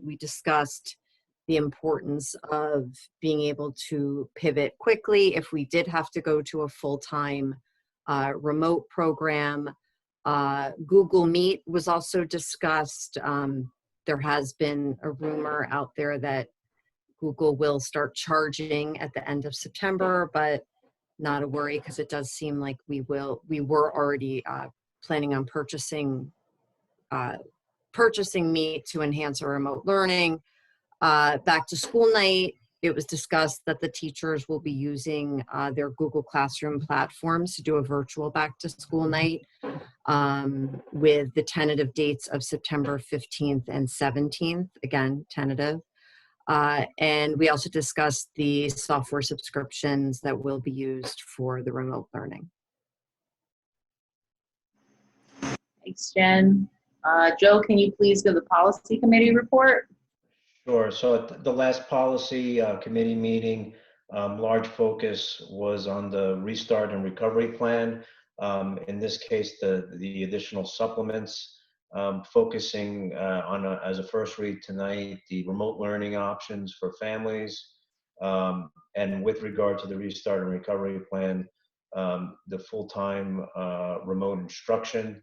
We discussed the importance of being able to pivot quickly if we did have to go to a full-time remote program. Google Meet was also discussed. There has been a rumor out there that Google will start charging at the end of September, but not a worry because it does seem like we were already planning on purchasing Meet to enhance our remote learning. Back to school night, it was discussed that the teachers will be using their Google Classroom platforms to do a virtual back to school night with the tentative dates of September 15th and 17th, again, tentative. And we also discussed the software subscriptions that will be used for the remote learning. Thanks, Jen. Joe, can you please give the policy committee report? Sure. So at the last policy committee meeting, large focus was on the restart and recovery plan. In this case, the additional supplements, focusing on, as a first read tonight, the remote learning options for families. And with regard to the restart and recovery plan, the full-time remote instruction.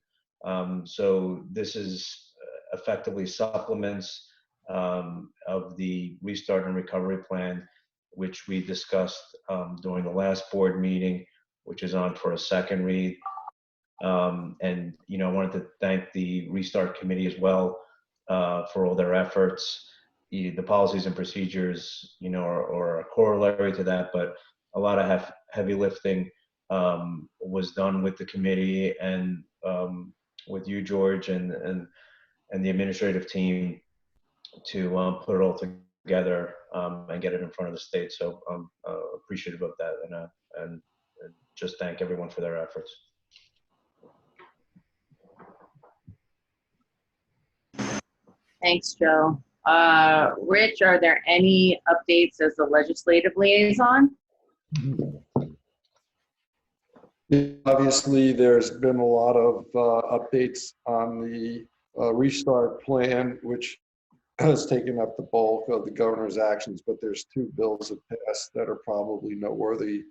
So this is effectively supplements of the restart and recovery plan, which we discussed during the last board meeting, which is on for a second read. And I wanted to thank the restart committee as well for all their efforts. The policies and procedures, are a corollary to that, but a lot of heavy lifting was done with the committee and with you, George, and the administrative team to put it all together and get it in front of the state. So I'm appreciative of that, and just thank everyone for their efforts. Thanks, Joe. Rich, are there any updates as the legislative liaison? Obviously, there's been a lot of updates on the restart plan, which has taken up the bulk of the governor's actions, but there's 2 bills that passed that are probably noteworthy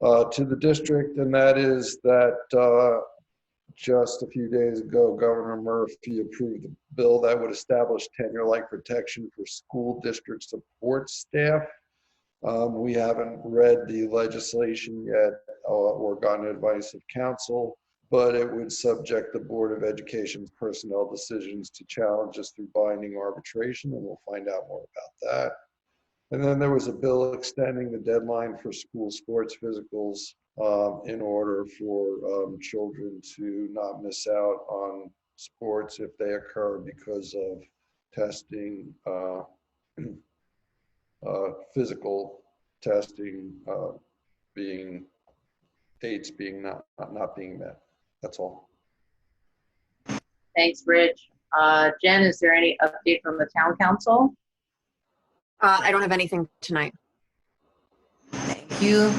to the district, and that is that just a few days ago, Governor Murphy approved a bill that would establish tenure-like protection for school district support staff. We haven't read the legislation yet or gotten advice of counsel, but it would subject the Board of Education's personnel decisions to challenges through binding arbitration, and we'll find out more about that. And then there was a bill extending the deadline for school sports physicals in order for children to not miss out on sports if they occur because of testing, physical testing dates being not being met. That's all. Thanks, Rich. Jen, is there any update from the town council? I don't have anything tonight. Thank you.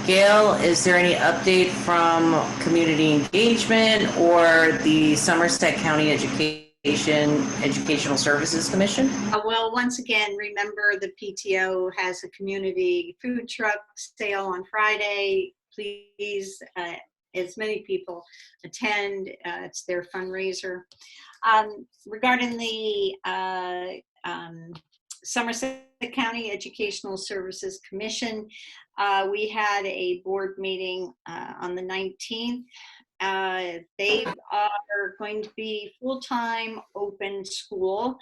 Gail, is there any update from community engagement or the Somerset County Educational Services Commission? Well, once again, remember the PTO has a community food truck sale on Friday. Please, as many people attend. It's their fundraiser. Regarding the Somerset County Educational Services Commission, we had a board meeting on the 19th. They are going to be full-time open school.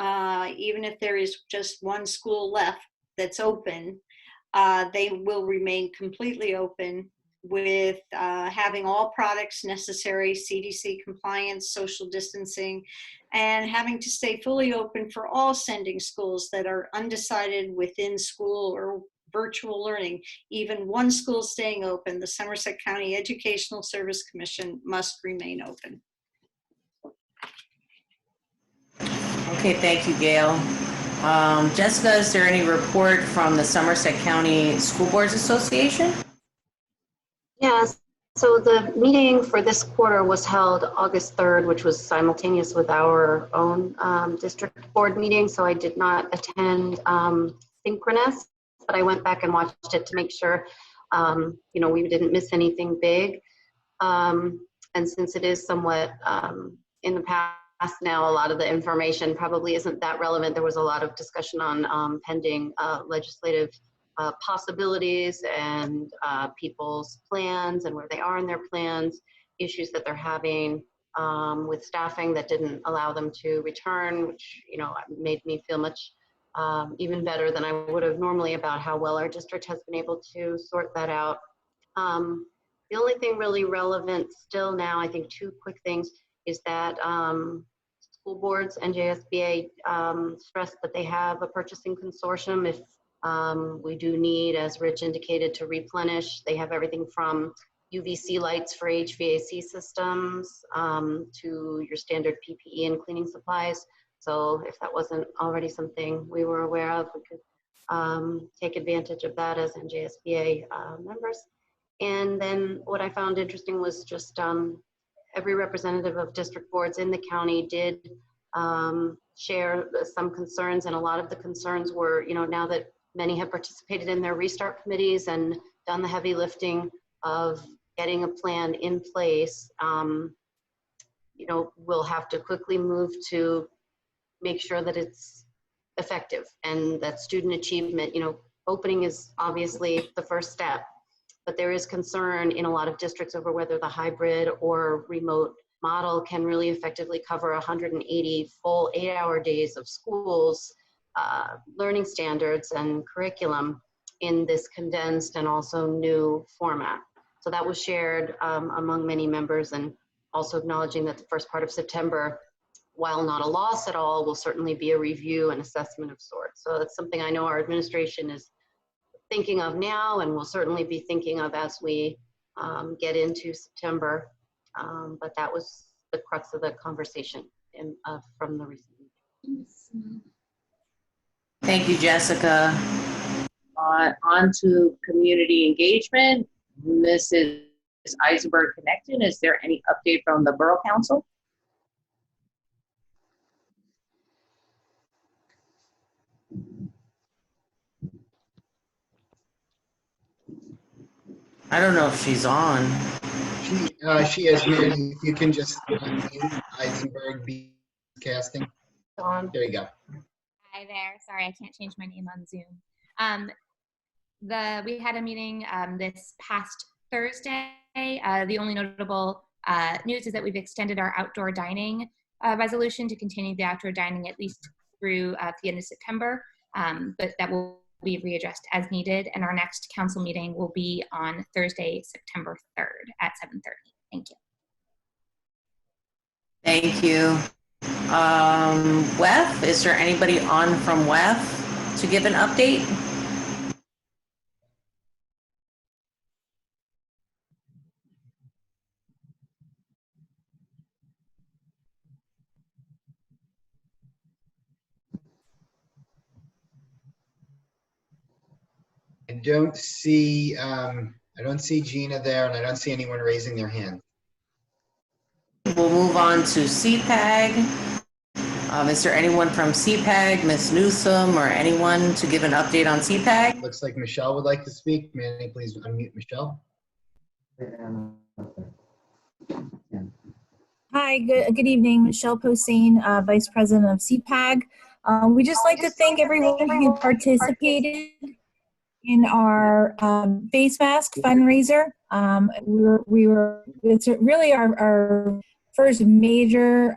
Even if there is just one school left that's open, they will remain completely open with having all products necessary, CDC compliance, social distancing, and having to stay fully open for all sending schools that are undecided within school or virtual learning. Even one school staying open, the Somerset County Educational Service Commission must remain open. Okay, thank you, Gail. Jessica, is there any report from the Somerset County School Boards Association? Yes, so the meeting for this quarter was held August 3rd, which was simultaneous with our own district board meeting. So I did not attend synchronous, but I went back and watched it to make sure, we didn't miss anything big. And since it is somewhat in the past now, a lot of the information probably isn't that relevant. There was a lot of discussion on pending legislative possibilities and people's plans and where they are in their plans, issues that they're having with staffing that didn't allow them to return, which made me feel much even better than I would have normally about how well our district has been able to sort that out. The only thing really relevant still now, I think 2 quick things, is that school boards and JSBA stressed that they have a purchasing consortium if we do need, as Rich indicated, to replenish. They have everything from UVC lights for HVAC systems to your standard PPE and cleaning supplies. So if that wasn't already something we were aware of, we could take advantage of that as NJSBA members. And then what I found interesting was just every representative of district boards in the county did share some concerns, and a lot of the concerns were, now that many have participated in their restart committees and done the heavy lifting of getting a plan in place, we'll have to quickly move to make sure that it's effective and that student achievement, opening is obviously the first step, but there is concern in a lot of districts over whether the hybrid or remote model can really effectively cover 180 full 8-hour days of schools, learning standards and curriculum in this condensed and also new format. So that was shared among many members, and also acknowledging that the first part of September, while not a loss at all, will certainly be a review and assessment of sorts. So that's something I know our administration is thinking of now, and will certainly be thinking of as we get into September. But that was the crux of the conversation from the recent meeting. Thank you, Jessica. On to community engagement. Mrs. Eisenberg Connected, is there any update from the Borough Council? I don't know if she's on. She is, Manny. If you can just unmute Eisenberg be casting. There you go. Hi there. Sorry, I can't change my name on Zoom. We had a meeting this past Thursday. The only notable news is that we've extended our outdoor dining resolution to continue the outdoor dining at least through the end of September, but that will be readdressed as needed. And our next council meeting will be on Thursday, September 3rd at 7:30. Thank you. Thank you. Weft, is there anybody on from Weft to give an update? I don't see Gina there, and I don't see anyone raising their hand. We'll move on to CPAG. Is there anyone from CPAG, Ms. Newsome, or anyone to give an update on CPAG? Looks like Michelle would like to speak. Manny, please unmute Michelle. Hi, good evening. Michelle Posehn, Vice President of CPAG. We just like to thank everyone who participated in our face mask fundraiser. It's really our first major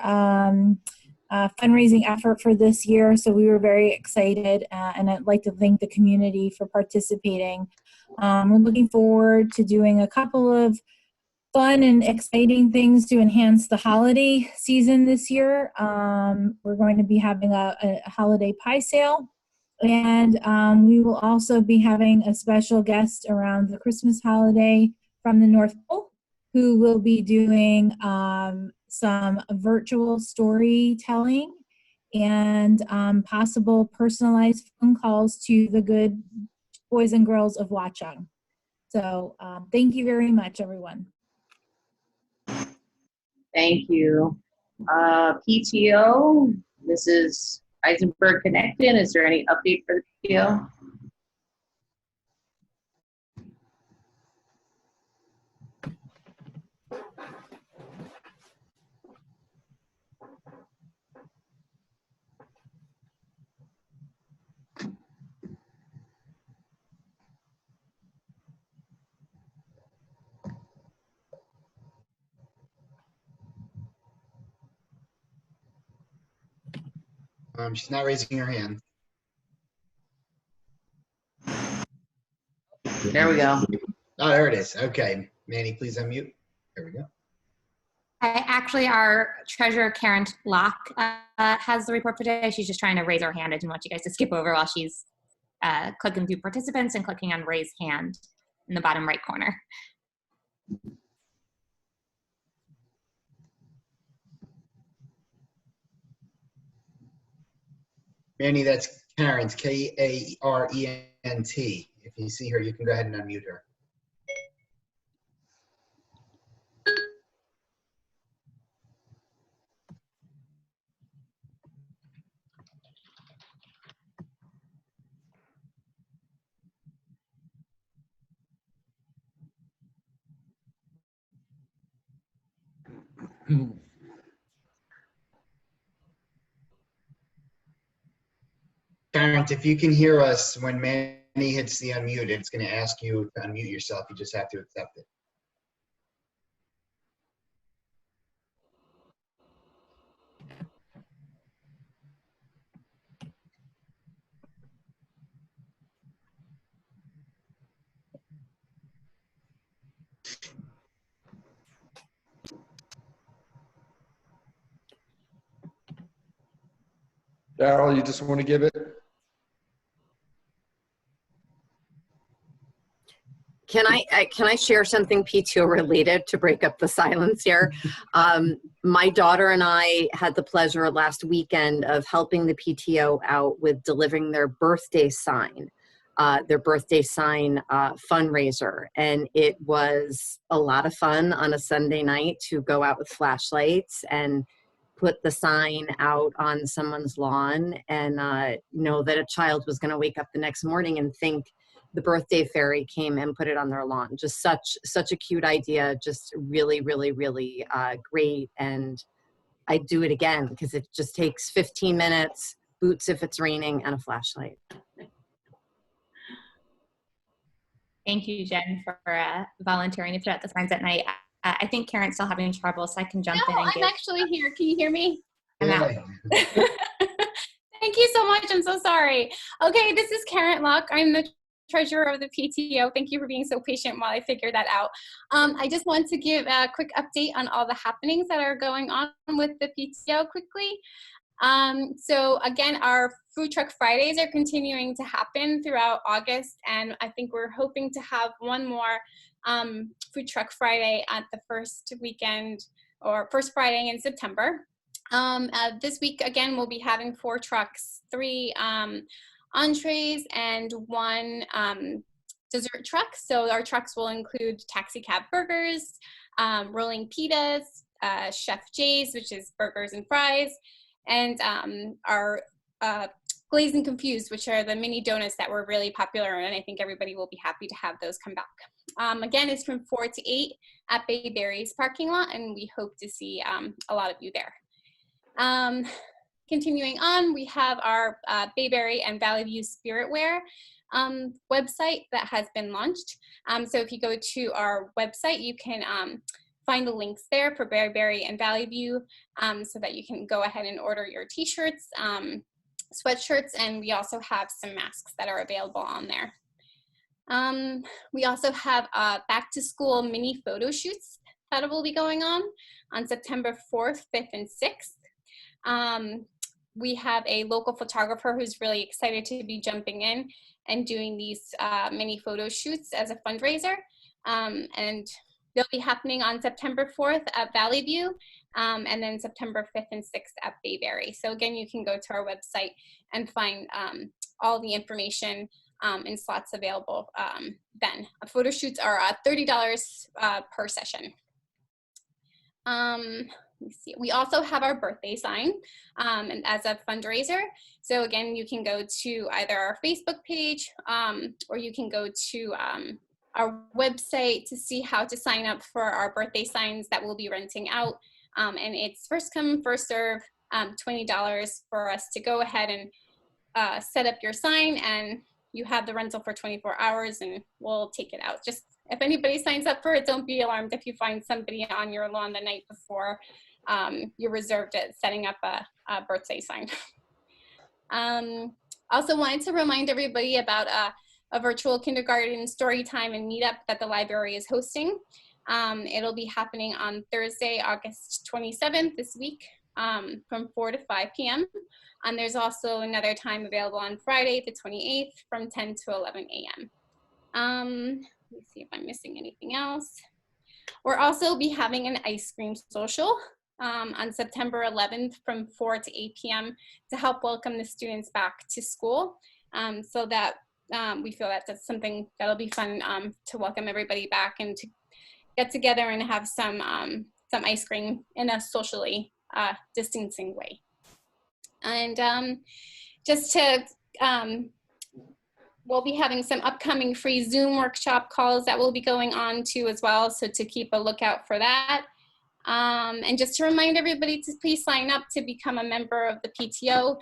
fundraising effort for this year, so we were very excited, and I'd like to thank the community for participating. We're looking forward to doing a couple of fun and exciting things to enhance the holiday season this year. We're going to be having a holiday pie sale, and we will also be having a special guest around the Christmas holiday from the North Pole, who will be doing some virtual storytelling and possible personalized phone calls to the good boys and girls of Watchung. So thank you very much, everyone. Thank you. PTO, Mrs. Eisenberg Connected, is there any update for the PTO? She's not raising her hand. There we go. Oh, there it is. Okay. Manny, please unmute. There we go. Actually, our treasurer, Karen Locke, has the report for today. She's just trying to raise her hand. I didn't want you guys to skip over while she's clicking through participants and clicking on raise hand in the bottom right corner. Manny, that's Karen's, K-A-R-E-N-T. If you see her, you can go ahead and unmute her. Karen, if you can hear us, when Manny hits the unmute, it's going to ask you to unmute yourself. You just have to accept it. Darrell, you just want to give it? Can I share something PTO related to break up the silence here? My daughter and I had the pleasure last weekend of helping the PTO out with delivering their birthday sign fundraiser. And it was a lot of fun on a Sunday night to go out with flashlights and put the sign out on someone's lawn and know that a child was going to wake up the next morning and think the birthday fairy came and put it on their lawn. Just such a cute idea, just really, really, really great. And I'd do it again because it just takes 15 minutes, boots if it's raining, and a flashlight. Thank you, Jen, for volunteering to put out the signs at night. I think Karen's still having trouble, so I can jump in and I'm actually here. Can you hear me? I'm out. Thank you so much. I'm so sorry. Okay, this is Karen Luck. I'm the treasurer of the PTO. Thank you for being so patient while I figure that out. I just want to give a quick update on all the happenings that are going on with the PTO quickly. So again, our Food Truck Fridays are continuing to happen throughout August, and I think we're hoping to have one more Food Truck Friday at the first weekend or first Friday in September. This week, again, we'll be having 4 trucks, 3 entrees and 1 dessert truck. So our trucks will include taxi cab burgers, rolling pitas, Chef J's, which is burgers and fries, and our Glazed and Confused, which are the mini donuts that were really popular, and I think everybody will be happy to have those come back. Again, it's from 4 to 8 at Bayberry's parking lot, and we hope to see a lot of you there. Continuing on, we have our Bayberry and Valley View Spirit Wear website that has been launched. So if you go to our website, you can find the links there for Bayberry and Valley View so that you can go ahead and order your t-shirts, sweatshirts, and we also have some masks that are available on there. We also have back to school mini photo shoots that will be going on September 4th, 5th, and 6th. We have a local photographer who's really excited to be jumping in and doing these mini photo shoots as a fundraiser. And they'll be happening on September 4th at Valley View, and then September 5th and 6th at Bayberry. So again, you can go to our website and find all the information and slots available then. Photo shoots are $30 per session. Let me see. We also have our birthday sign and as a fundraiser. So again, you can go to either our Facebook page or you can go to our website to see how to sign up for our birthday signs that we'll be renting out. And it's first come, first serve, $20 for us to go ahead and set up your sign, and you have the rental for 24 hours and we'll take it out. Just if anybody signs up for it, don't be alarmed if you find somebody on your lawn the night before you're reserved at setting up a birthday sign. Also wanted to remind everybody about a virtual kindergarten story time and meetup that the library is hosting. It'll be happening on Thursday, August 27th this week from 4 to 5 p.m. And there's also another time available on Friday, the 28th from 10 to 11 a.m. Let me see if I'm missing anything else. We'll also be having an ice cream social on September 11th from 4 to 8 p.m. to help welcome the students back to school, so that we feel that that's something that'll be fun to welcome everybody back and to get together and have some ice cream in a socially distancing way. And just to, we'll be having some upcoming free Zoom workshop calls that we'll be going on to as well, so to keep a lookout for that. And just to remind everybody to please sign up to become a member of the PTO.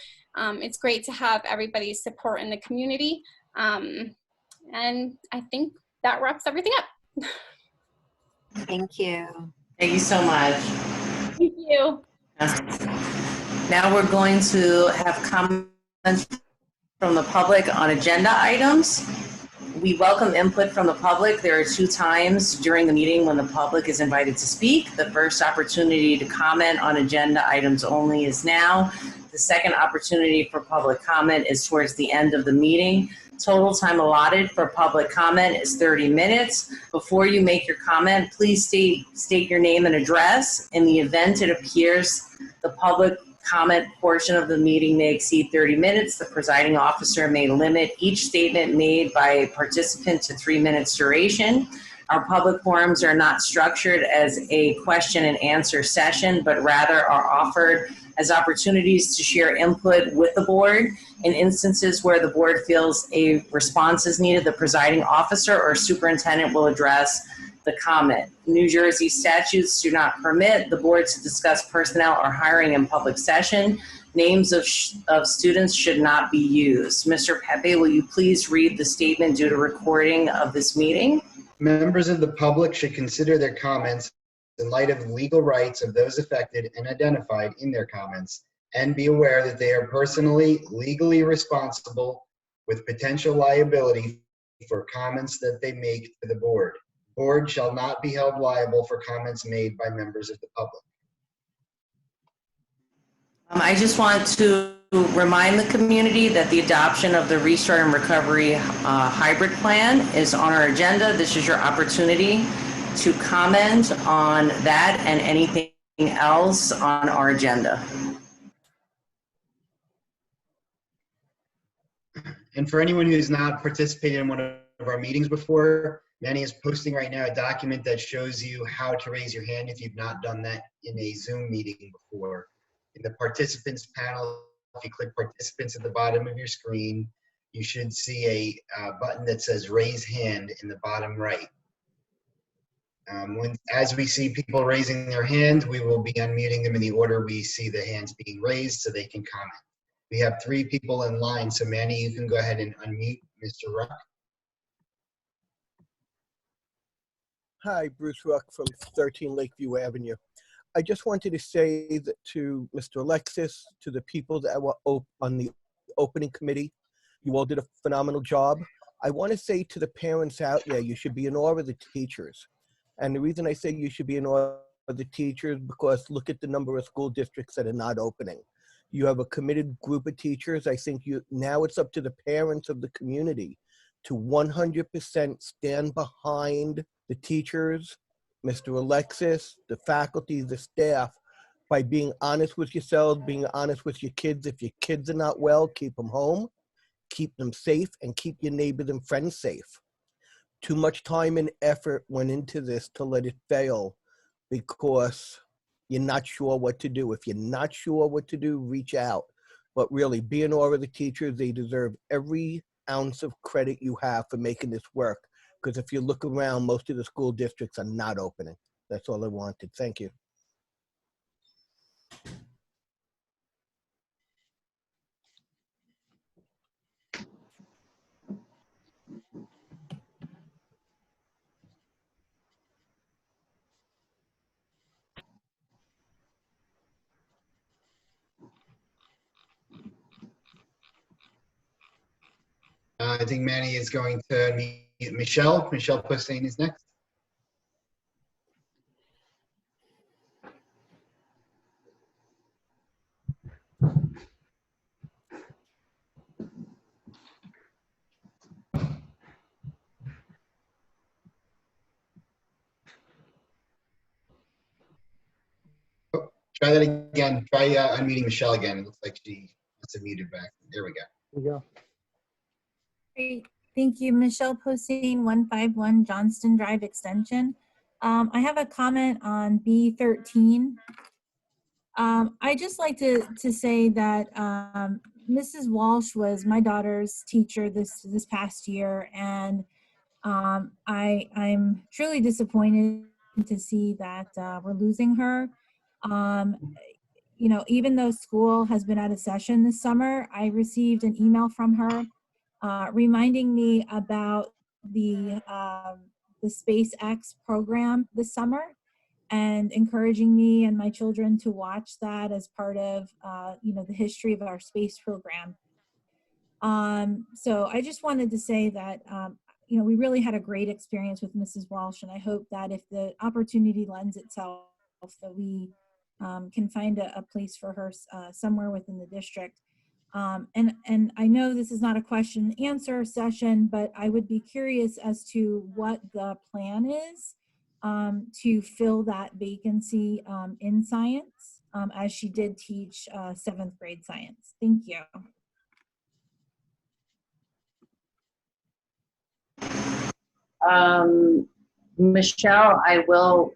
It's great to have everybody's support in the community. And I think that wraps everything up. Thank you. Thank you so much. Thank you. Now we're going to have comments from the public on agenda items. We welcome input from the public. There are 2 times during the meeting when the public is invited to speak. The first opportunity to comment on agenda items only is now. The second opportunity for public comment is towards the end of the meeting. Total time allotted for public comment is 30 minutes. Before you make your comment, please state your name and address. In the event it appears the public comment portion of the meeting may exceed 30 minutes, the presiding officer may limit each statement made by a participant to 3 minutes duration. Our public forums are not structured as a question and answer session, but rather are offered as opportunities to share input with the board. In instances where the board feels a response is needed, the presiding officer or superintendent will address the comment. New Jersey statutes do not permit the board to discuss personnel or hiring in public session. Names of students should not be used. Mr. Pepe, will you please read the statement due to recording of this meeting? Members of the public should consider their comments in light of the legal rights of those affected and identified in their comments, and be aware that they are personally, legally responsible with potential liability for comments that they make to the board. The board shall not be held liable for comments made by members of the public. I just want to remind the community that the adoption of the Restart and Recovery hybrid plan is on our agenda. This is your opportunity to comment on that and anything else on our agenda. And for anyone who's not participated in one of our meetings before, Manny is posting right now a document that shows you how to raise your hand if you've not done that in a Zoom meeting before. In the participants panel, if you click participants at the bottom of your screen, you should see a button that says raise hand in the bottom right. As we see people raising their hand, we will be unmuting them in the order we see the hands being raised so they can comment. We have 3 people in line, so Manny, you can go ahead and unmute Mr. Ruck. Hi, Bruce Ruck from 13 Lakeview Avenue. I just wanted to say that to Mr. Alexis, to the people that were on the opening committee, you all did a phenomenal job. I want to say to the parents out there, you should be in awe of the teachers. And the reason I say you should be in awe of the teachers, because look at the number of school districts that are not opening. You have a committed group of teachers. I think now it's up to the parents of the community to 100% stand behind the teachers, Mr. Alexis, the faculty, the staff, by being honest with yourselves, being honest with your kids. If your kids are not well, keep them home, keep them safe, and keep your neighbors and friends safe. Too much time and effort went into this to let it fail because you're not sure what to do. If you're not sure what to do, reach out. But really, be in awe of the teachers. They deserve every ounce of credit you have for making this work. Because if you look around, most of the school districts are not opening. That's all I wanted. Thank you. I think Manny is going to meet Michelle. Michelle Postain is next. Oh, try that again. Try unmuting Michelle again. It looks like she must have muted back. There we go. There we go. Great. Thank you, Michelle Poseen, 151 Johnston Drive Extension. I have a comment on B13. I just like to say that Mrs. Walsh was my daughter's teacher this past year, and I'm truly disappointed to see that we're losing her. You know, even though school has been out of session this summer, I received an email from her reminding me about the SpaceX program this summer and encouraging me and my children to watch that as part of, you know, the history of our space program. So I just wanted to say that, you know, we really had a great experience with Mrs. Walsh, and I hope that if the opportunity lends itself, that we can find a place for her somewhere within the district. And I know this is not a question and answer session, but I would be curious as to what the plan is to fill that vacancy in science, as she did teach 7th grade science. Thank you. Michelle, I will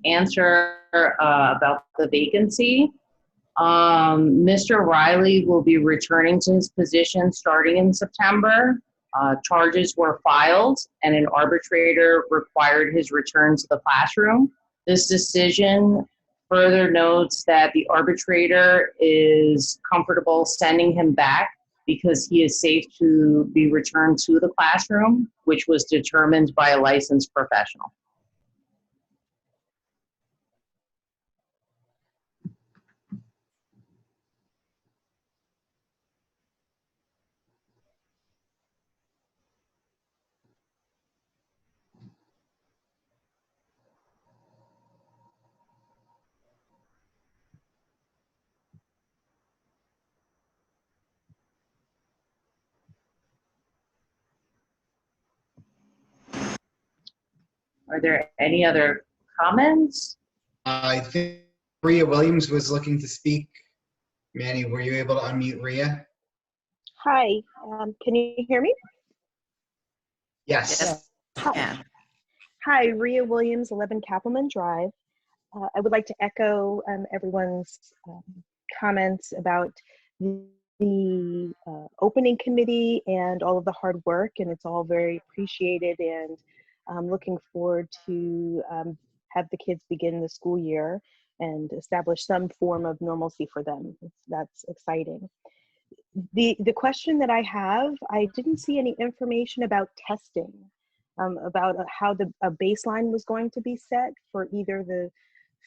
answer about the vacancy. Mr. Riley will be returning to his position starting in September. Charges were filed and an arbitrator required his return to the classroom. This decision further notes that the arbitrator is comfortable sending him back because he is safe to be returned to the classroom, which was determined by a licensed professional. Are there any other comments? I think Rhea Williams was looking to speak. Manny, were you able to unmute Rhea? Hi, can you hear me? Yes. Hi. Hi, Rhea Williams, 11 Kappelman Drive. I would like to echo everyone's comments about the opening committee and all of the hard work, and it's all very appreciated, and I'm looking forward to have the kids begin the school year and establish some form of normalcy for them. That's exciting. The question that I have, I didn't see any information about testing, about how a baseline was going to be set for either the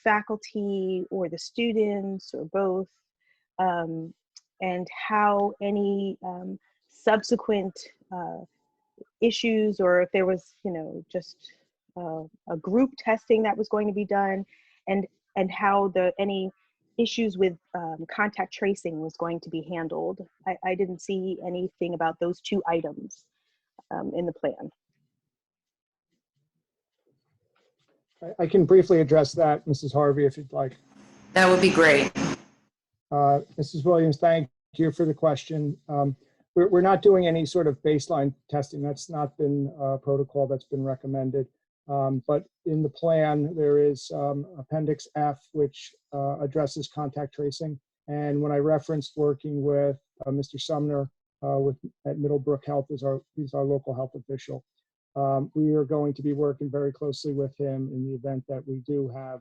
faculty or the students or both, and how any subsequent issues, or if there was, just a group testing that was going to be done, and how any issues with contact tracing was going to be handled. I didn't see anything about those two items in the plan. I can briefly address that, Mrs. Harvey, if you'd like. That would be great. Mrs. Williams, thank you for the question. We're not doing any sort of baseline testing. That's not been a protocol that's been recommended. But in the plan, there is Appendix F, which addresses contact tracing. And when I referenced working with Mr. Sumner at Middlebrook Health, he's our local health official. We are going to be working very closely with him in the event that we do have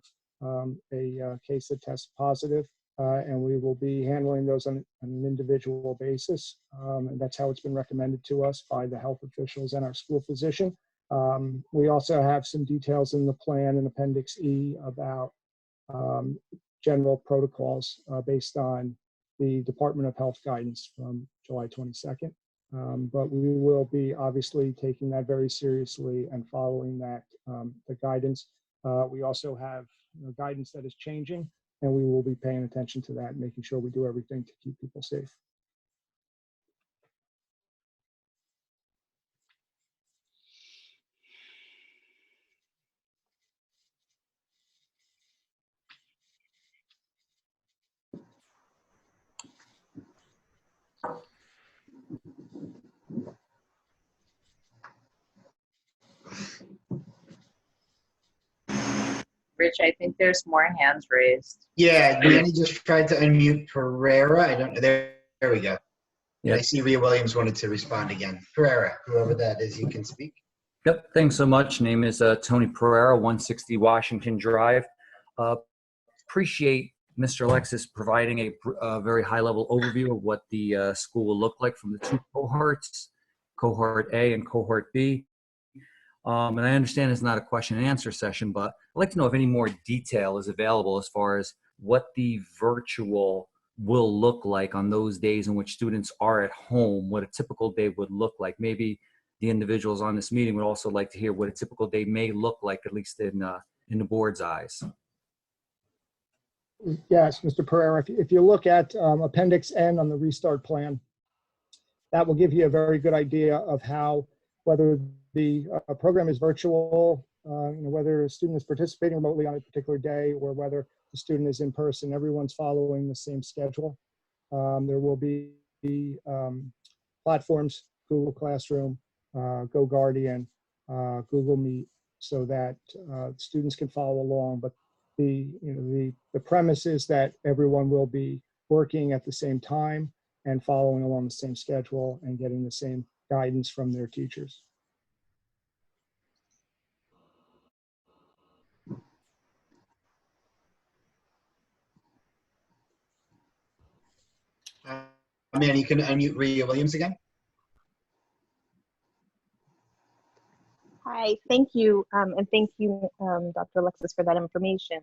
a case that tests positive. And we will be handling those on an individual basis. And that's how it's been recommended to us by the health officials and our school physician. We also have some details in the plan in Appendix E about general protocols based on the Department of Health guidance from July 22nd. But we will be obviously taking that very seriously and following that, the guidance. We also have guidance that is changing, and we will be paying attention to that, making sure we do everything to keep people safe. Rich, I think there's more hands raised. Yeah, Manny just tried to unmute Pereira. I don't know. There we go. Yep. I see Rhea Williams wanted to respond again. Pereira, whoever that is, you can speak. Yep, thanks so much. Name is Tony Pereira, 160 Washington Drive. Appreciate Mr. Alexis providing a very high-level overview of what the school will look like from the two cohorts, Cohort A and Cohort B. And I understand it's not a question and answer session, but I'd like to know if any more detail is available as far as what the virtual will look like on those days in which students are at home, what a typical day would look like. Maybe the individuals on this meeting would also like to hear what a typical day may look like, at least in the board's eyes. Yes, Mr. Pereira, if you look at Appendix N on the restart plan, that will give you a very good idea of how, whether the program is virtual, whether a student is participating remotely on a particular day, or whether the student is in person. Everyone's following the same schedule. There will be platforms, Google Classroom, GoGuardian, Google Meet, so that students can follow along. But the premise is that everyone will be working at the same time and following along the same schedule and getting the same guidance from their teachers. Man, you can unmute Rhea Williams again. Hi, thank you, and thank you, Dr. Alexis, for that information.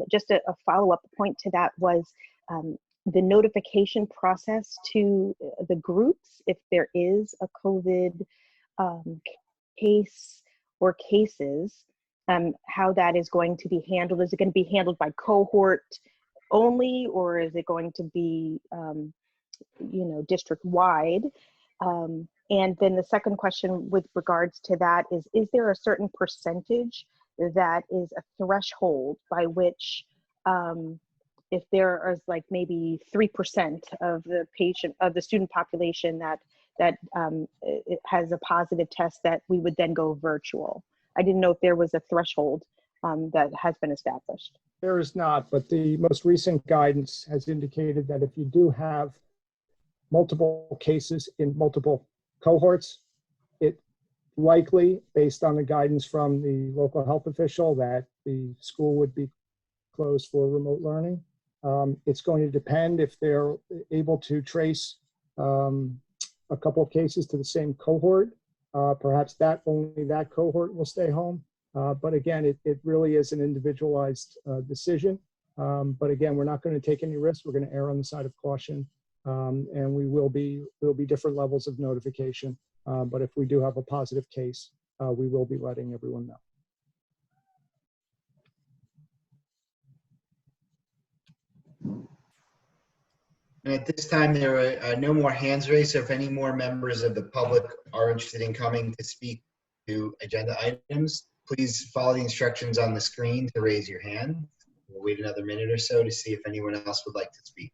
Just a follow-up point to that was the notification process to the groups if there is a COVID case or cases, how that is going to be handled. Is it going to be handled by cohort only, or is it going to be, district-wide? And then the second question with regards to that is there a certain percentage that is a threshold by which, if there is like maybe 3% of the student population that it has a positive test, that we would then go virtual? I didn't know if there was a threshold that has been established. There is not, but the most recent guidance has indicated that if you do have multiple cases in multiple cohorts, it likely, based on the guidance from the local health official, that the school would be closed for remote learning. It's going to depend if they're able to trace a couple of cases to the same cohort. Perhaps only that cohort will stay home. But again, it really is an individualized decision. But again, we're not going to take any risks. We're going to err on the side of caution. And there'll be different levels of notification. But if we do have a positive case, we will be letting everyone know. And at this time, there are no more hands raised. So if any more members of the public are interested in coming to speak to agenda items, please follow the instructions on the screen to raise your hand. We'll wait another minute or so to see if anyone else would like to speak.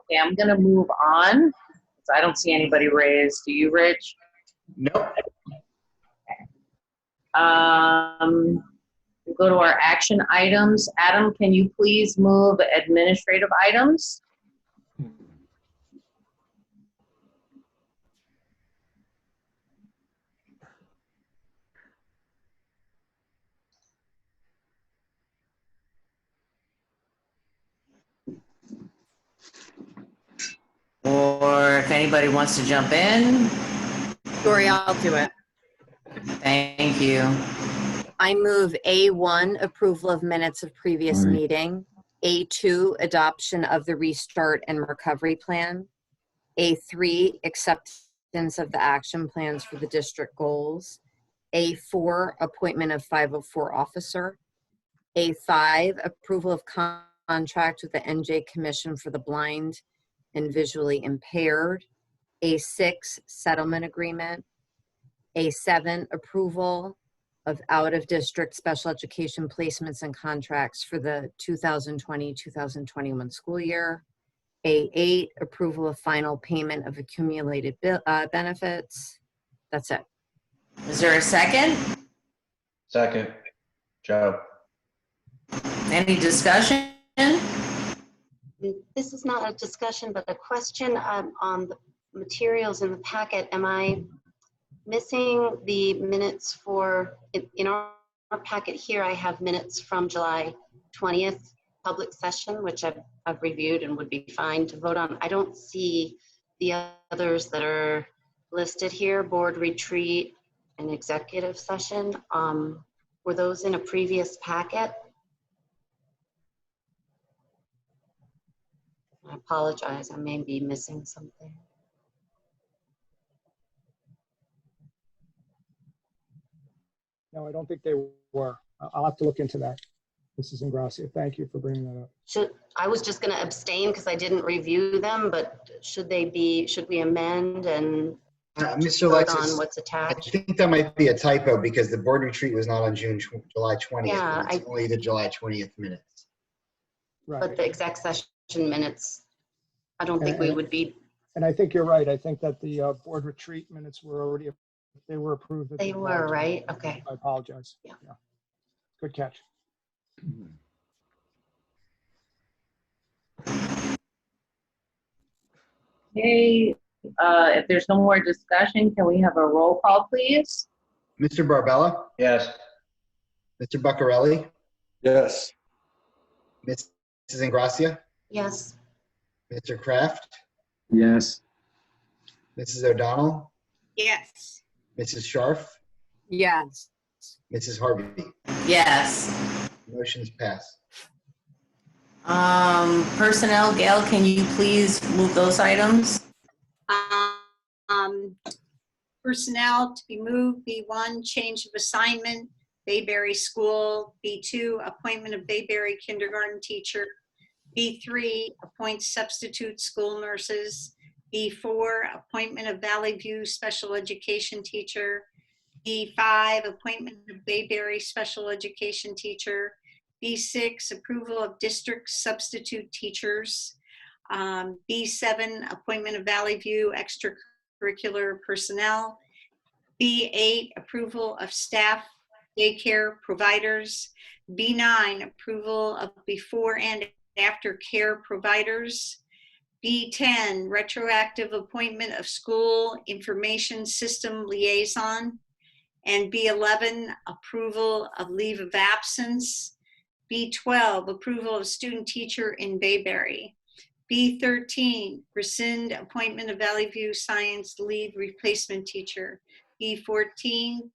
Okay, I'm gonna move on. So I don't see anybody raised. Do you, Rich? Nope. We'll go to our action items. Adam, can you please move administrative items? Or if anybody wants to jump in. Dory, I'll do it. Thank you. I move A1, approval of minutes of previous meeting. A2, adoption of the restart and recovery plan. A3, acceptance of the action plans for the district goals. A4, appointment of 504 officer. A5, approval of contract with the NJ Commission for the Blind and Visually Impaired. A6, settlement agreement. A7, approval of out-of-district special education placements and contracts for the 2020-2021 school year. A8, approval of final payment of accumulated benefits. That's it. Is there a second? Second, Joe. Any discussion? This is not a discussion, but a question on the materials in the packet. Am I missing the minutes for, in our packet here, I have minutes from July 20th public session, which I've reviewed and would be fine to vote on. I don't see the others that are listed here, board retreat and executive session, were those in a previous packet? I apologize, I may be missing something. No, I don't think they were. I'll have to look into that. Mrs. Ingracia, thank you for bringing that up. I was just going to abstain because I didn't review them, but should we amend and Mr. vote Alexis, on what's I attached? think that might be a typo because the board retreat was not on July 20th. Yeah, but it's only the July 20th minutes. Right. But the exec session minutes, I don't think we would be. And I think you're right. I think that the board retreat minutes were already, they were approved. They were, right? Okay. I apologize. Yeah. Good catch. Okay, if there's no more discussion, can we have a roll call, please? Mr. Barbella? Yes. Mr. Buccarelli? Yes. Mrs. Ingracia? Yes. Mr. Kraft? Yes. Mrs. O'Donnell? Yes. Mrs. Scharf? Yes. Mrs. Harvey? Yes. Motion's passed. Personnel, Gail, can you please move those items? Personnel to be moved, B1, change of assignment, Bayberry School. B2, appointment of Bayberry kindergarten teacher. B3, appoint substitute school nurses. B4, appointment of Valley View special education teacher. B5, appointment of Bayberry special education teacher. B6, approval of district substitute teachers. B7, appointment of Valley View extracurricular personnel. B8, approval of staff daycare providers. B9, approval of before and after care providers. B10, retroactive appointment of school information system liaison. And B11, approval of leave of absence. B12, approval of student teacher in Bayberry. B13, rescind appointment of Valley View science lead replacement teacher. B14,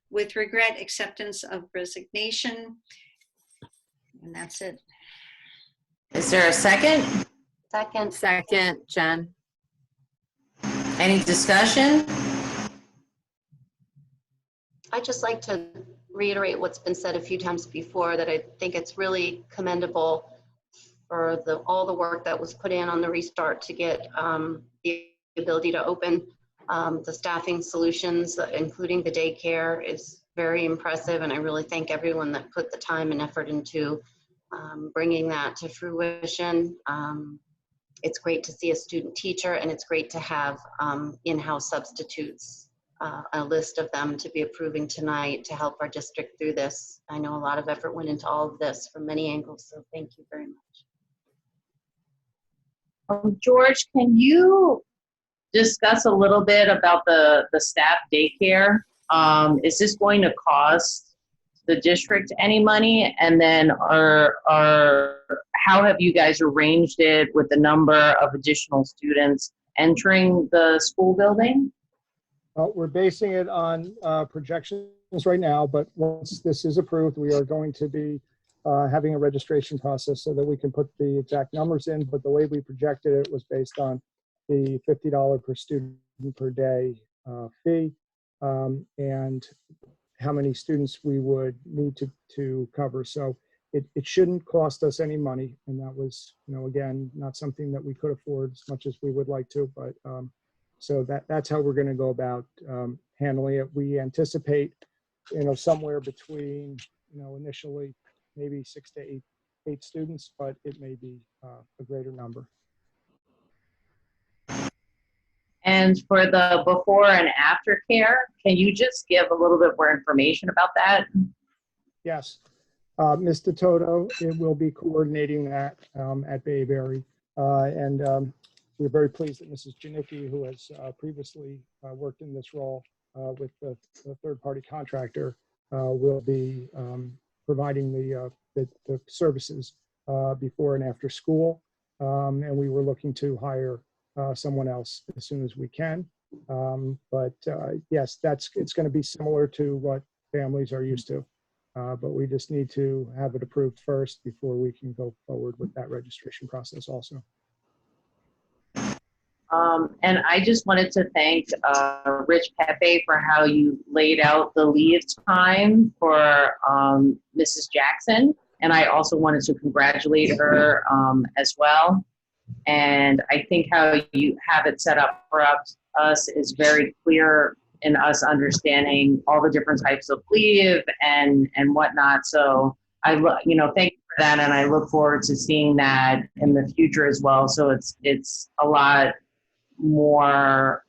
with regret, acceptance of resignation. And that's it. Is there a second? Second. Second, Jen. Any discussion? I'd just like to reiterate what's been said a few times before, that I think it's really commendable for all the work that was put in on the restart to get the ability to open. The staffing solutions, including the daycare, is very impressive, and I really thank everyone that put the time and effort into bringing that to fruition. It's great to see a student teacher, and it's great to have in-house substitutes, a list of them to be approving tonight to help our district through this. I know a lot of effort went into all of this from many angles, so thank you very much. George, can you discuss a little bit about the staff daycare? Is this going to cost the district any money? And then how have you guys arranged it with the number of additional students entering the school building? We're basing it on projections right now, but once this is approved, we are going to be having a registration process so that we can put the exact numbers in. But the way we projected it was based on the $50 per student per day fee and how many students we would need to cover. So it shouldn't cost us any money. And that was, again, not something that we could afford as much as we would like to, but so that's how we're going to go about handling it. We anticipate, somewhere between, initially maybe 6 to 8 students, but it may be a greater number. And for the before and after care, can you just give a little bit more information about that? Yes. Mr. Toto will be coordinating that at Bayberry. And we're very pleased that Mrs. Janicki, who has previously worked in this role with the third-party contractor, will be providing the services before and after school. And we were looking to hire someone else as soon as we can. But yes, it's going to be similar to what families are used to. But we just need to have it approved first before we can go forward with that registration process also. And I just wanted to thank Rich Pepe for how you laid out the leave time for Mrs. Jackson. And I also wanted to congratulate her as well. And I think how you have it set up for us is very clear in us understanding all the different types of leave and whatnot. So thank you for that. And I look forward to seeing that in the future as well. So it's a lot more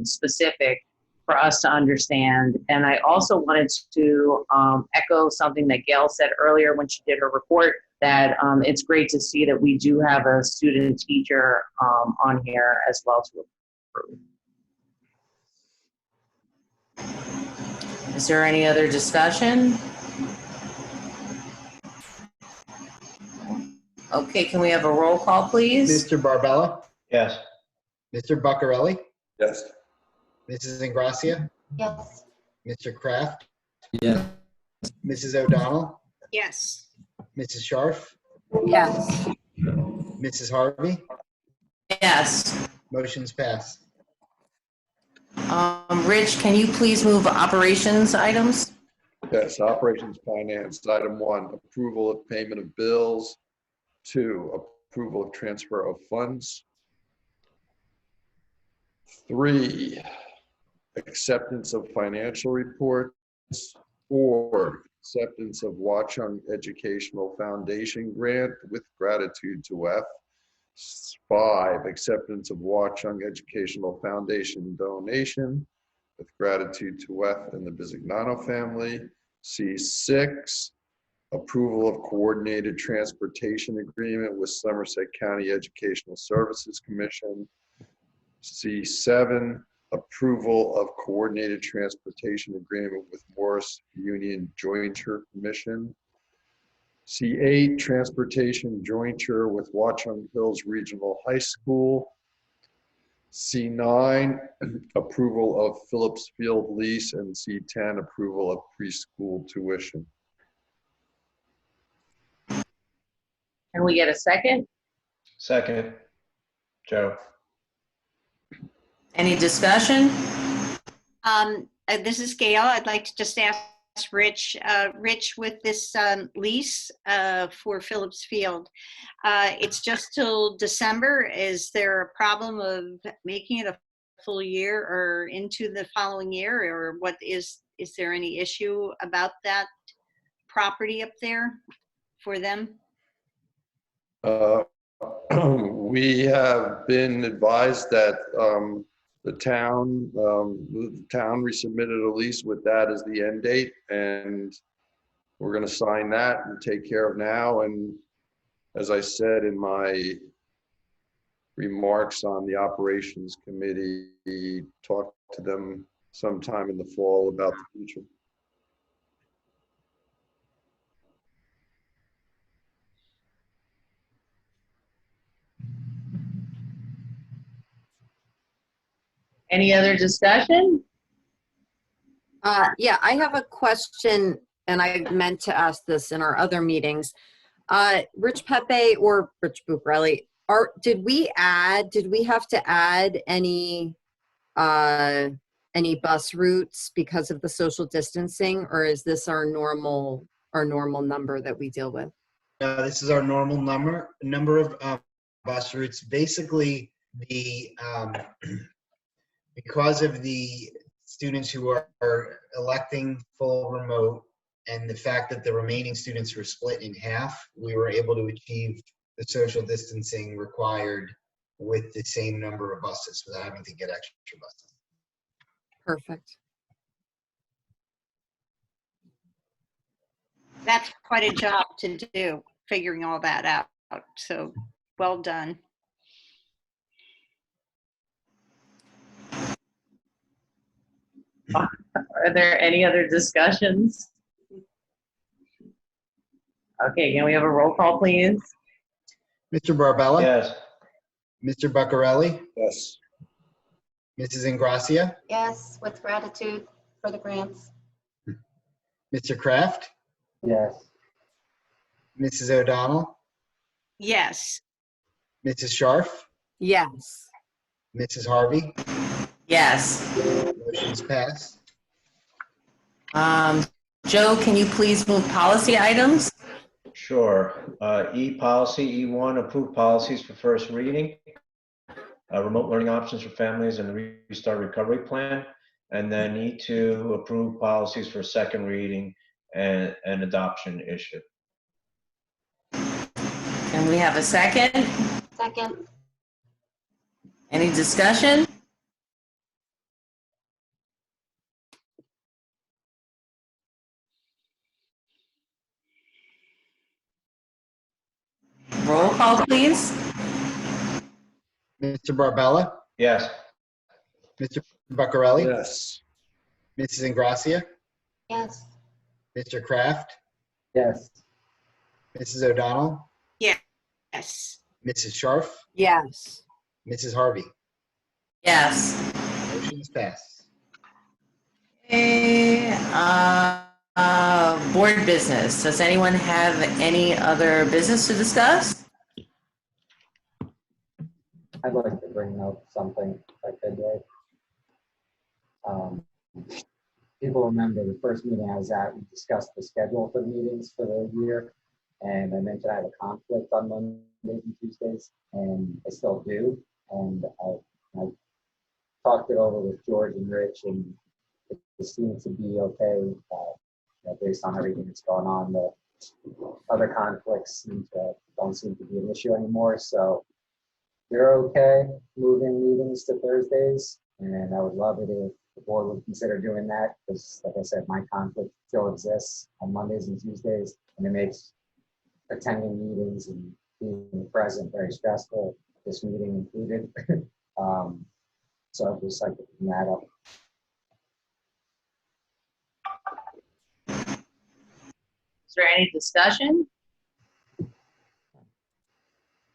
specific for us to understand. And I also wanted to echo something that Gail said earlier when she did her report, that it's great to see that we do have a student teacher on here as well to approve. Is there any other discussion? Okay, can we have a roll call, please? Mr. Barbella? Yes. Mr. Buccarelli? Yes. Mrs. Ingracia? Yes. Mr. Kraft? Yeah. Mrs. O'Donnell? Yes. Mrs. Scharf? Yes. Mrs. Harvey? Yes. Motion's passed. Rich, can you please move operations items? Yes, operations finance, item 1, approval of payment of bills. 2, approval of transfer of funds. 3, acceptance of financial reports. 4, acceptance of Watchung Educational Foundation grant with gratitude to Weft. 5, acceptance of Watchung Educational Foundation donation with gratitude to Weft and the Bisignano family. C6, approval of coordinated transportation agreement with Somerset County Educational Services Commission. C7, approval of coordinated transportation agreement with Morris Union Jointure Commission. C8, transportation jointure with Watchung Hills Regional High School. C9, approval of Phillips Field lease, and C10, approval of preschool tuition. Can we get a second? Second. Joe. Any discussion? This is Gail. I'd like to just ask Rich, with this lease for Phillips Field, it's just till December. Is there a problem of making it a full year or into the following year, or what is there any issue about that property up there for them? We have been advised that the town resubmitted a lease with that as the end date, and we're going to sign that and take care of now. And as I said in my remarks on the operations committee, talk to them sometime in the fall about the future. Any other discussion? Yeah, I have a question, and I meant to ask this in our other meetings. Rich Pepe or Rich Buccarelli, did we have to add any bus routes because of the social distancing, or is this our normal number that we deal with? This is our normal number of bus routes. Basically, because of the students who are electing full remote and the fact that the remaining students were split in half, we were able to achieve the social distancing required with the same number of buses without having to get extra buses. Perfect. That's quite a job to do, figuring all that out. So well done. Are there any other discussions? Okay, can we have a roll call, please? Mr. Barbella? Yes. Mr. Buccarelli, Yes. Mrs. Ingracia, Yes, with gratitude for the grants. Mr. Kraft, Yes. Mrs. O'Donnell, Yes. Mrs. Scharf, Yes. Mrs. Harvey. Yes. Motion's passed. Joe, can you please move policy items? Sure. E policy, E1, approved policies for first reading. Remote learning options for families and the Restart Recovery Plan. And then E2, approved policies for second reading and adoption issue. Can we have a second? Second. Any discussion? Roll call, please. Mr. Barbella, Yes. Mr. Buccarelli, Yes. Mrs. Ingracia, Yes. Mr. Kraft, Yes. Mrs. O'Donnell, Yes. Mrs. Scharf, Yes. Mrs. Harvey. Yes. Motion's passed. Okay, board business. Does anyone have any other business to discuss? I'd like to bring up something if I could, Dave. People remember the first meeting I was at, we discussed the schedule for the meetings for the year. And I mentioned I had a conflict on Mondays and Tuesdays, and I still do. And I talked it over with George and Rich, and it seems to be okay based on everything that's going on. The other conflicts don't seem to be an issue anymore. So you're okay moving meetings to Thursdays, and I would love it if the board would consider doing that, because like I said, my conflict still exists on Mondays and Tuesdays, and it makes attending meetings and being present very stressful, this meeting included. So I'd just like to bring that up. Is there any discussion?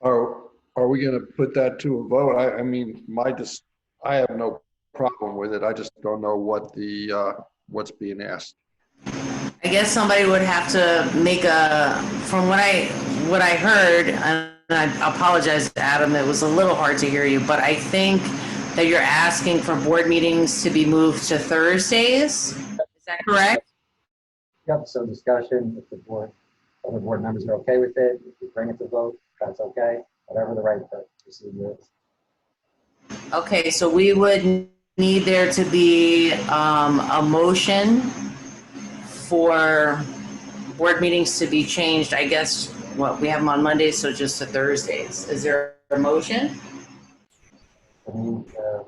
Are we going to put that to a vote? I mean, I have no problem with it. I just don't know what what's being asked. I guess somebody would have to make from what I heard, and I apologize, Adam, it was a little hard to hear you, but I think that you're asking for board meetings to be moved to Thursdays. Is that correct? Yep, so discussion, if the other board members are okay with it, if we bring it to vote, that's okay, whatever the right procedure is. Okay, so we would need there to be a motion for board meetings to be changed. I guess what we have them on Mondays, so just to Thursdays. Is there a motion? We need to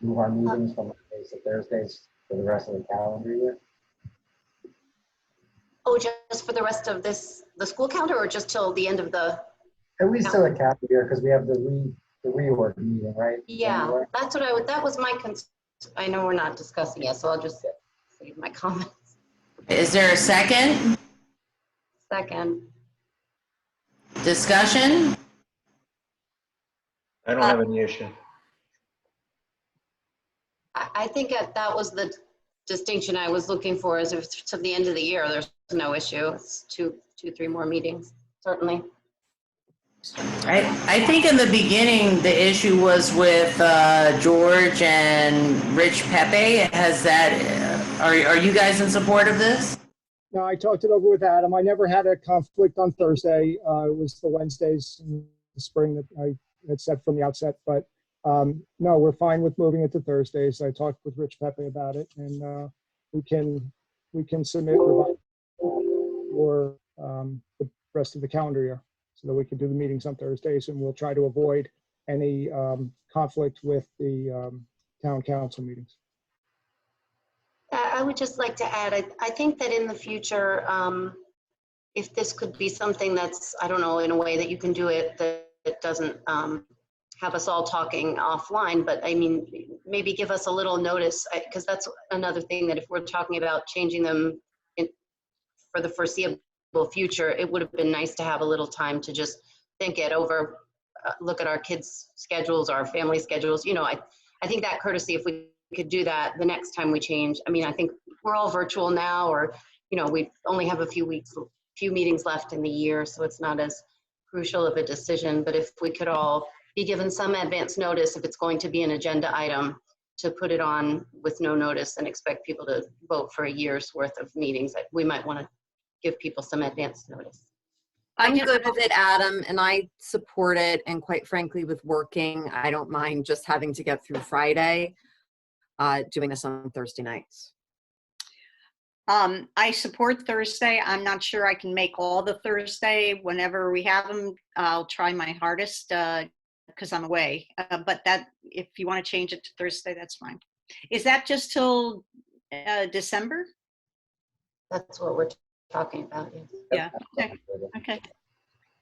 move our meetings from Mondays to Thursdays for the rest of the calendar year. Oh, just for the rest of the school calendar, or just till the end of the? At least till the calendar year, because we have the reorg meeting, right? Yeah, January. that's what that was my concern. I know we're not discussing yet, so I'll just save my comments. Is there a second? Second. Discussion? I don't have any issue. I think that was the distinction I was looking for, is if to the end of the year, there's no issue. It's two, 3 more meetings, certainly. I think in the beginning, the issue was with George and Rich Pepe. Are you guys in support of this? No, I talked it over with Adam. I never had a conflict on Thursday. It was the Wednesdays in the spring that I had said from the outset. But no, we're fine with moving it to Thursdays. I talked with Rich Pepe about it, and we can submit for the rest of the calendar year, so that we can do the meetings on Thursdays, and we'll try to avoid any conflict with the town council meetings. I would just like to add, I think that in the future, if this could be something that's, I don't know, in a way that you can do it, that it doesn't have us all talking offline, but I mean, maybe give us a little notice, because that's another thing, that if we're talking about changing them for the foreseeable future, it would have been nice to have a little time to just think it over. look at our kids' schedules, our family schedules. You know, I think that courtesy, if we could do that the next time we change. I mean, I think we're all virtual now, or, you know, we only have a few meetings left in the year, so it's not as crucial of a decision. But if we could all be given some advance notice, if it's going to be an agenda item, to put it on with no notice and expect people to vote for a year's worth of meetings, that we might want to give people some advance notice. I'm good with it, Adam, and I support it. And quite frankly, with working, I don't mind just having to get through Friday, doing this on Thursday nights. I support Thursday. I'm not sure I can make all the Thursday. Whenever we have them, I'll try my hardest because I'm away. But that, if you want to change it to Thursday, that's fine. Is that just till December? That's what we're talking about, yes. Yeah, okay. Okay.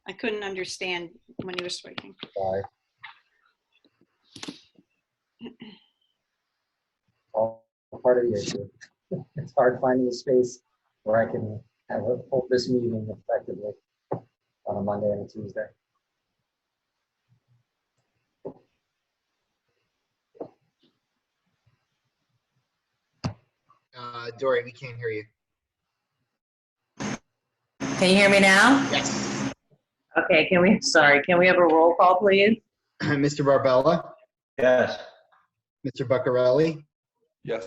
I couldn't understand when you were speaking. Sorry. All part of the issue. It's hard finding a space where I can hold this meeting effectively on a Monday and a Tuesday. Dory, we can't hear you. Can you hear me now? Yes. Okay, can we have a roll call, please? Mr. Barbella? Yes. Mr. Buccarelli? Yes.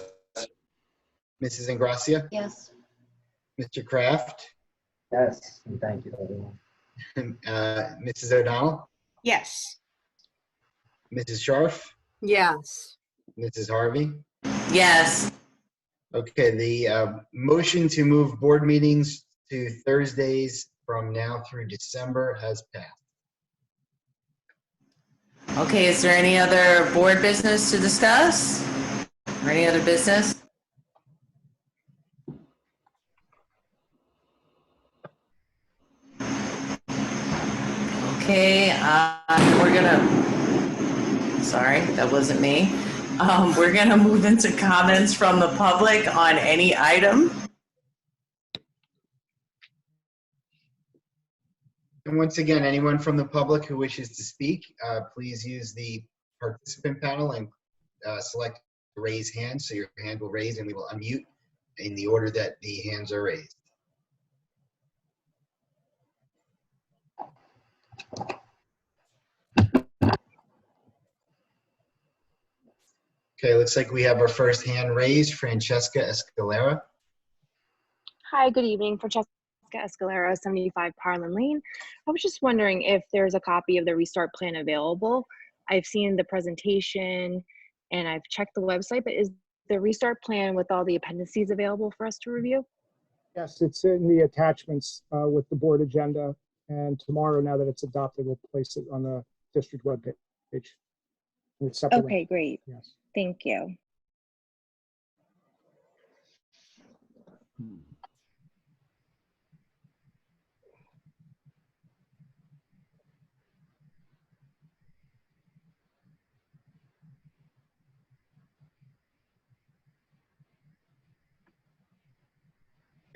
Mrs. Ingracia? Yes. Mr. Kraft? Yes, and thank you, everyone. Mrs. O'Donnell? Yes. Mrs. Scharf? Yes. Mrs. Harvey? Yes. Okay, the motion to move board meetings to Thursdays from now through December has passed. Okay, is there any other board business to discuss? Or any other business? Okay, we're gonna, sorry, that wasn't me. We're gonna move into comments from the public on any item. And once again, anyone from the public who wishes to speak, please use the participant panel and select raise hand. So your hand will raise and we will unmute in the order that the hands are raised. Okay, looks like we have our first hand raised, Francesca Escalera. Hi, good evening. Francesca Escalera, 75 Parlin Lane. I was just wondering if there's a copy of the restart plan available. I've seen the presentation and I've checked the website, but is the restart plan with all the appendices available for us to review? Yes, it's in the attachments with the board agenda. And tomorrow, now that it's adopted, we'll place it on the district webpage. It's separate. Okay, great. Yes. Thank you.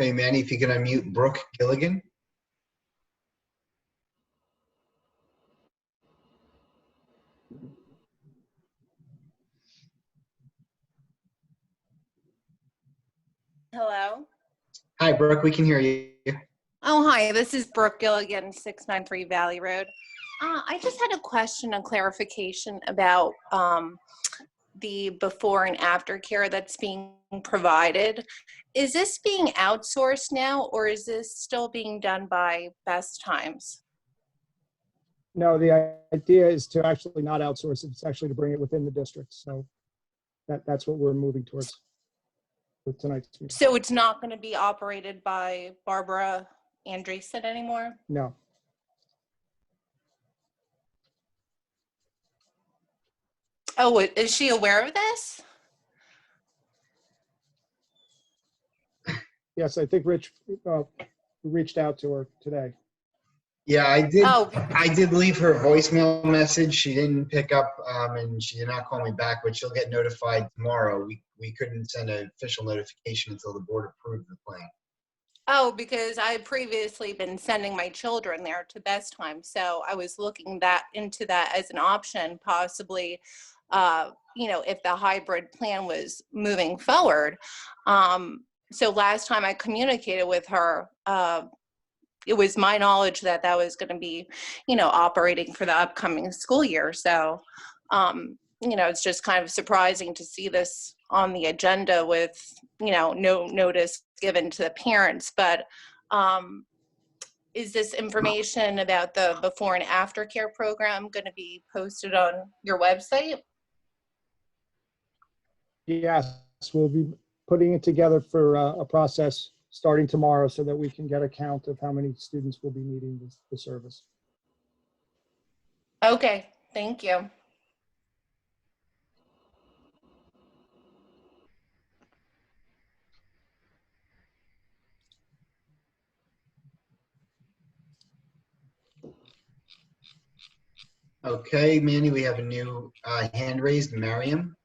Okay, Manny, if you can unmute Brooke Gilligan. Hello. Hi, Brooke, we can hear you. Oh, hi. This is Brooke Gilligan, 693 Valley Road. I just had a question and clarification about the before and after care that's being provided. Is this being outsourced now, or is this still being done by Best Times? No, the idea is to actually not outsource it. It's actually to bring it within the district. So that's what we're moving towards with tonight's meeting. So it's not going to be operated by Barbara Andreessen anymore? No. Oh, is she aware of this? Yes, I think Rich reached out to her today. Yeah, I did. Oh. I did leave her a voicemail message. She didn't pick up, and she did not call me back. But she'll get notified tomorrow. We couldn't send an official notification until the board approved the plan. Oh, because I had previously been sending my children there to best time. So I was looking into that as an option, possibly, if the hybrid plan was moving forward. So last time I communicated with her, it was my knowledge that that was going to be, operating for the upcoming school year. So, it's just kind of surprising to see this on the agenda with, no notice given to the parents. But is this information about the before and after care program going to be posted on your website? Yes, we'll be putting it together for a process starting tomorrow so that we can get a count of how many students will be needing the service. Okay, thank you. Okay, Mandy, we have a new hand raised, Miriam.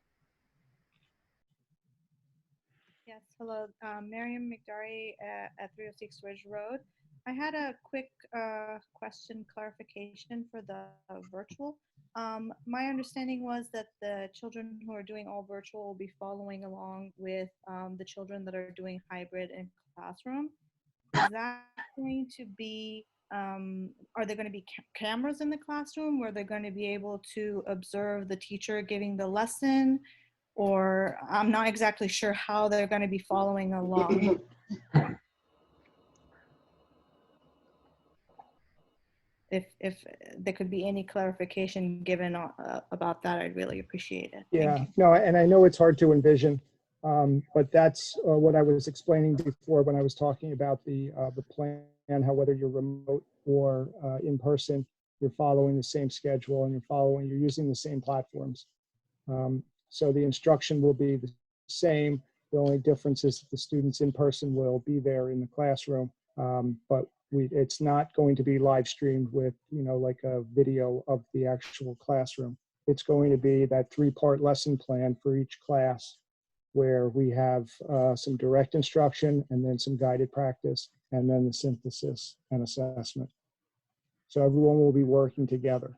Yes, hello, Miriam McDarry at 306 Ridge Road. I had a quick question clarification for the virtual. My understanding was that the children who are doing all virtual will be following along with the children that are doing hybrid in classroom. Is that going to be, are there going to be cameras in the classroom where they're going to be able to observe the teacher giving the lesson? Or I'm not exactly sure how they're going to be following along. If there could be any clarification given about that, I'd really appreciate it. Yeah, no, and I know it's hard to envision, but that's what I was explaining before when I was talking about the plan, how whether you're remote or in person, you're following the same schedule and you're using the same platforms. So the instruction will be the same. The only difference is that the students in person will be there in the classroom, but it's not going to be live streamed with, like a video of the actual classroom. It's going to be that 3-part lesson plan for each class where we have some direct instruction and then some guided practice and then the synthesis and assessment. So everyone will be working together.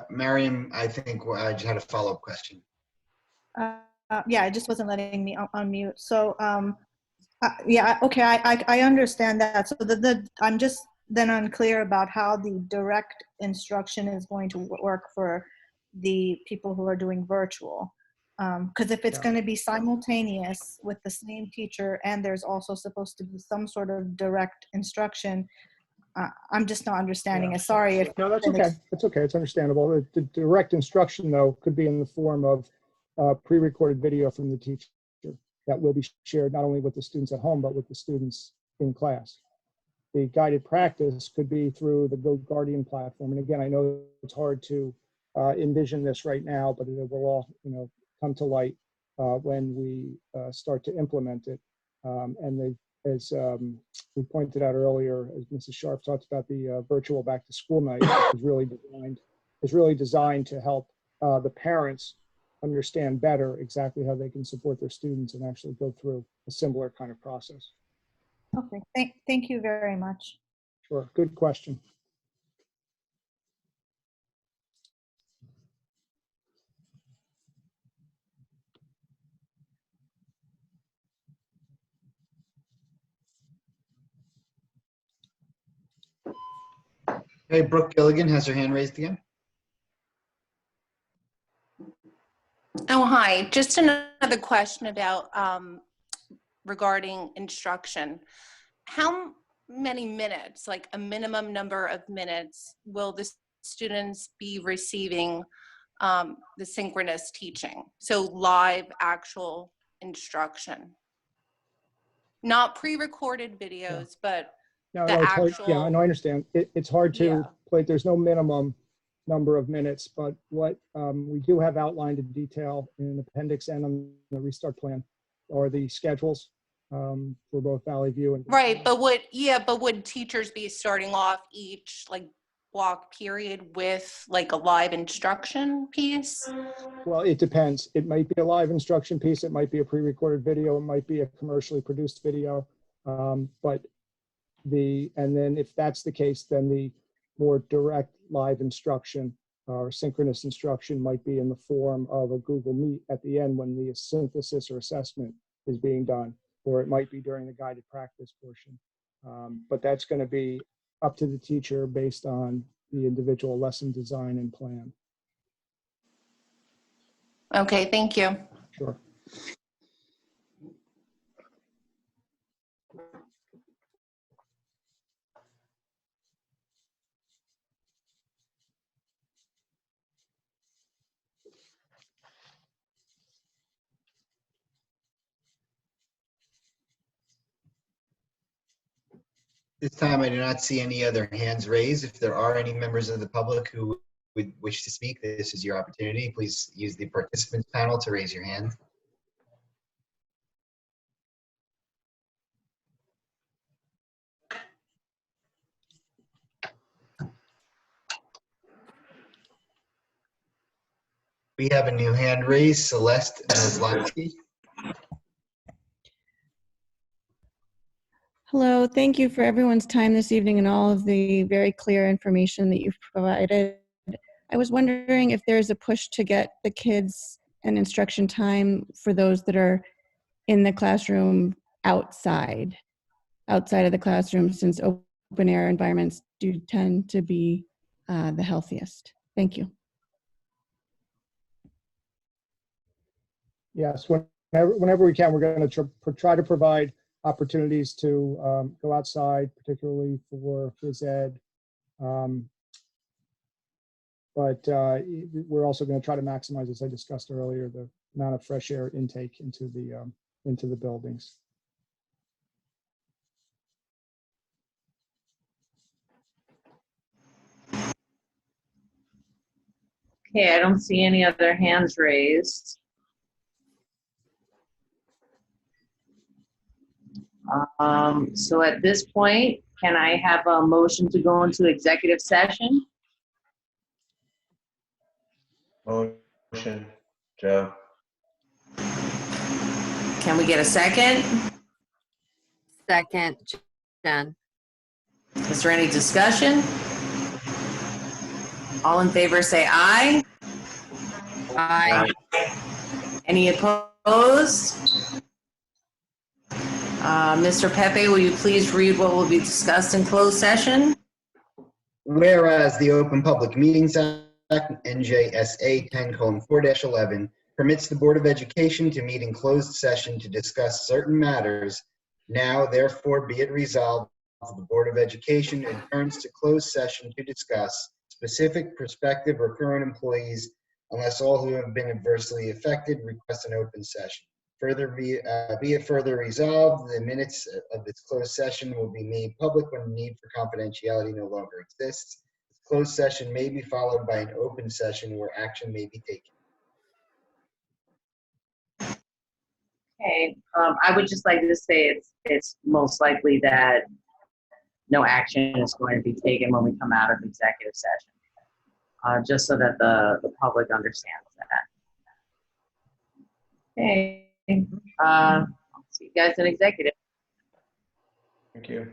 Miriam, I think I just had a follow-up question. Yeah, it just wasn't letting me unmute. So yeah, okay, I understand that. So I'm just then unclear about how the direct instruction is going to work for the people who are doing virtual. Because if it's going to be simultaneous with the same teacher and there's also supposed to be some sort of direct instruction, I'm just not understanding it. Sorry if— No, that's okay. That's okay. It's understandable. The direct instruction, though, could be in the form of pre-recorded video from the teacher that will be shared not only with the students at home, but with the students in class. The guided practice could be through the Go Guardian platform. And again, I know it's hard to envision this right now, but it will all, come to light when we start to implement it. And as we pointed out earlier, as Mrs. Sharp talked about, the virtual back to school night is really designed to help the parents understand better exactly how they can support their students and actually go through a similar kind of process. Okay, thank you very much. Sure, good question. Hey, Brooke Gilligan has her hand raised again. Oh, hi. Just another question about regarding instruction. How many minutes, like a minimum number of minutes, will the students be receiving the synchronous teaching? So live actual instruction. Not pre-recorded videos, but No, the it's actual— hard. Yeah, no, I understand. It's hard to play. There's no minimum number of minutes, but what we do have outlined in detail in Appendix N on the restart plan are the schedules for both Valley View and— Right, but would teachers be starting off each like block period with like a live instruction piece? Well, it depends. It might be a live instruction piece. It might be a pre-recorded video. It might be a commercially produced video. And then if that's the case, then the more direct live instruction or synchronous instruction might be in the form of a Google Meet at the end when the synthesis or assessment is being done, or it might be during the guided practice portion. But that's going to be up to the teacher based on the individual lesson design and plan. Okay, thank you. Sure. This time, I do not see any other hands raised. If there are any members of the public who would wish to speak, this is your opportunity. Please use the participants panel to raise your hand. We have a new hand raised, Celeste Zlansky. Hello, thank you for everyone's time this evening and all of the very clear information that you've provided. I was wondering if there's a push to get the kids an instruction time for those that are in the classroom outside of the classroom, since open air environments do tend to be the healthiest. Thank you. Yes, whenever we can, we're going to try to provide opportunities to go outside, particularly for phys ed. But we're also going to try to maximize, as I discussed earlier, the amount of fresh air intake into the buildings. Okay, I don't see any other hands raised. So at this point, can I have a motion to go into executive session? Motion, Joe. Can we get a second? Second, Jen. Is there any discussion? All in favor say aye. Aye. Any opposed? Mr. Pepe, will you please read what will be discussed in closed session? Whereas the Open Public Meetings Act, NJSA 10:4-11, permits the Board of Education to meet in closed session to discuss certain matters, now therefore be it resolved, the Board of Education adjourns to closed session to discuss specific prospective or current employees, unless all who have been adversely affected request an open session. Further be it further resolved, the minutes of this closed session will be made public when the need for confidentiality no longer exists. This closed session may be followed by an open session where action may be taken. Okay, I would just like to say it's most likely that no action is going to be taken when we come out of executive session, just so that the public understands that. Okay, I'll see you guys in executive. Thank you.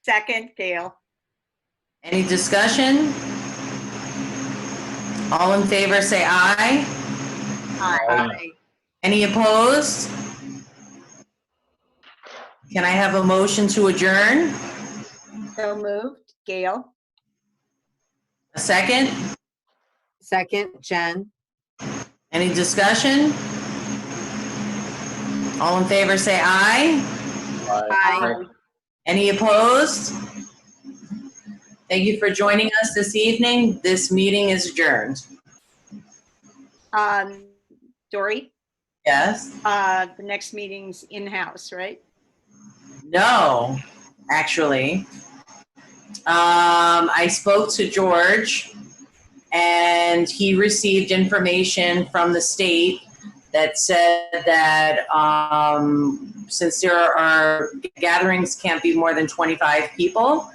Second, Gail. Any discussion? All in favor, say aye. Aye. Any opposed? Can I have a motion to adjourn? So moved, Gail. A second? Second, Jen. Any discussion? All in favor, say aye. Aye. Any opposed? Thank you for joining us this evening. This meeting is adjourned. Dory, Yes? the next meeting's in-house, right? No, actually. I spoke to George and he received information from the state that said that since there are gatherings can't be more than 25 people,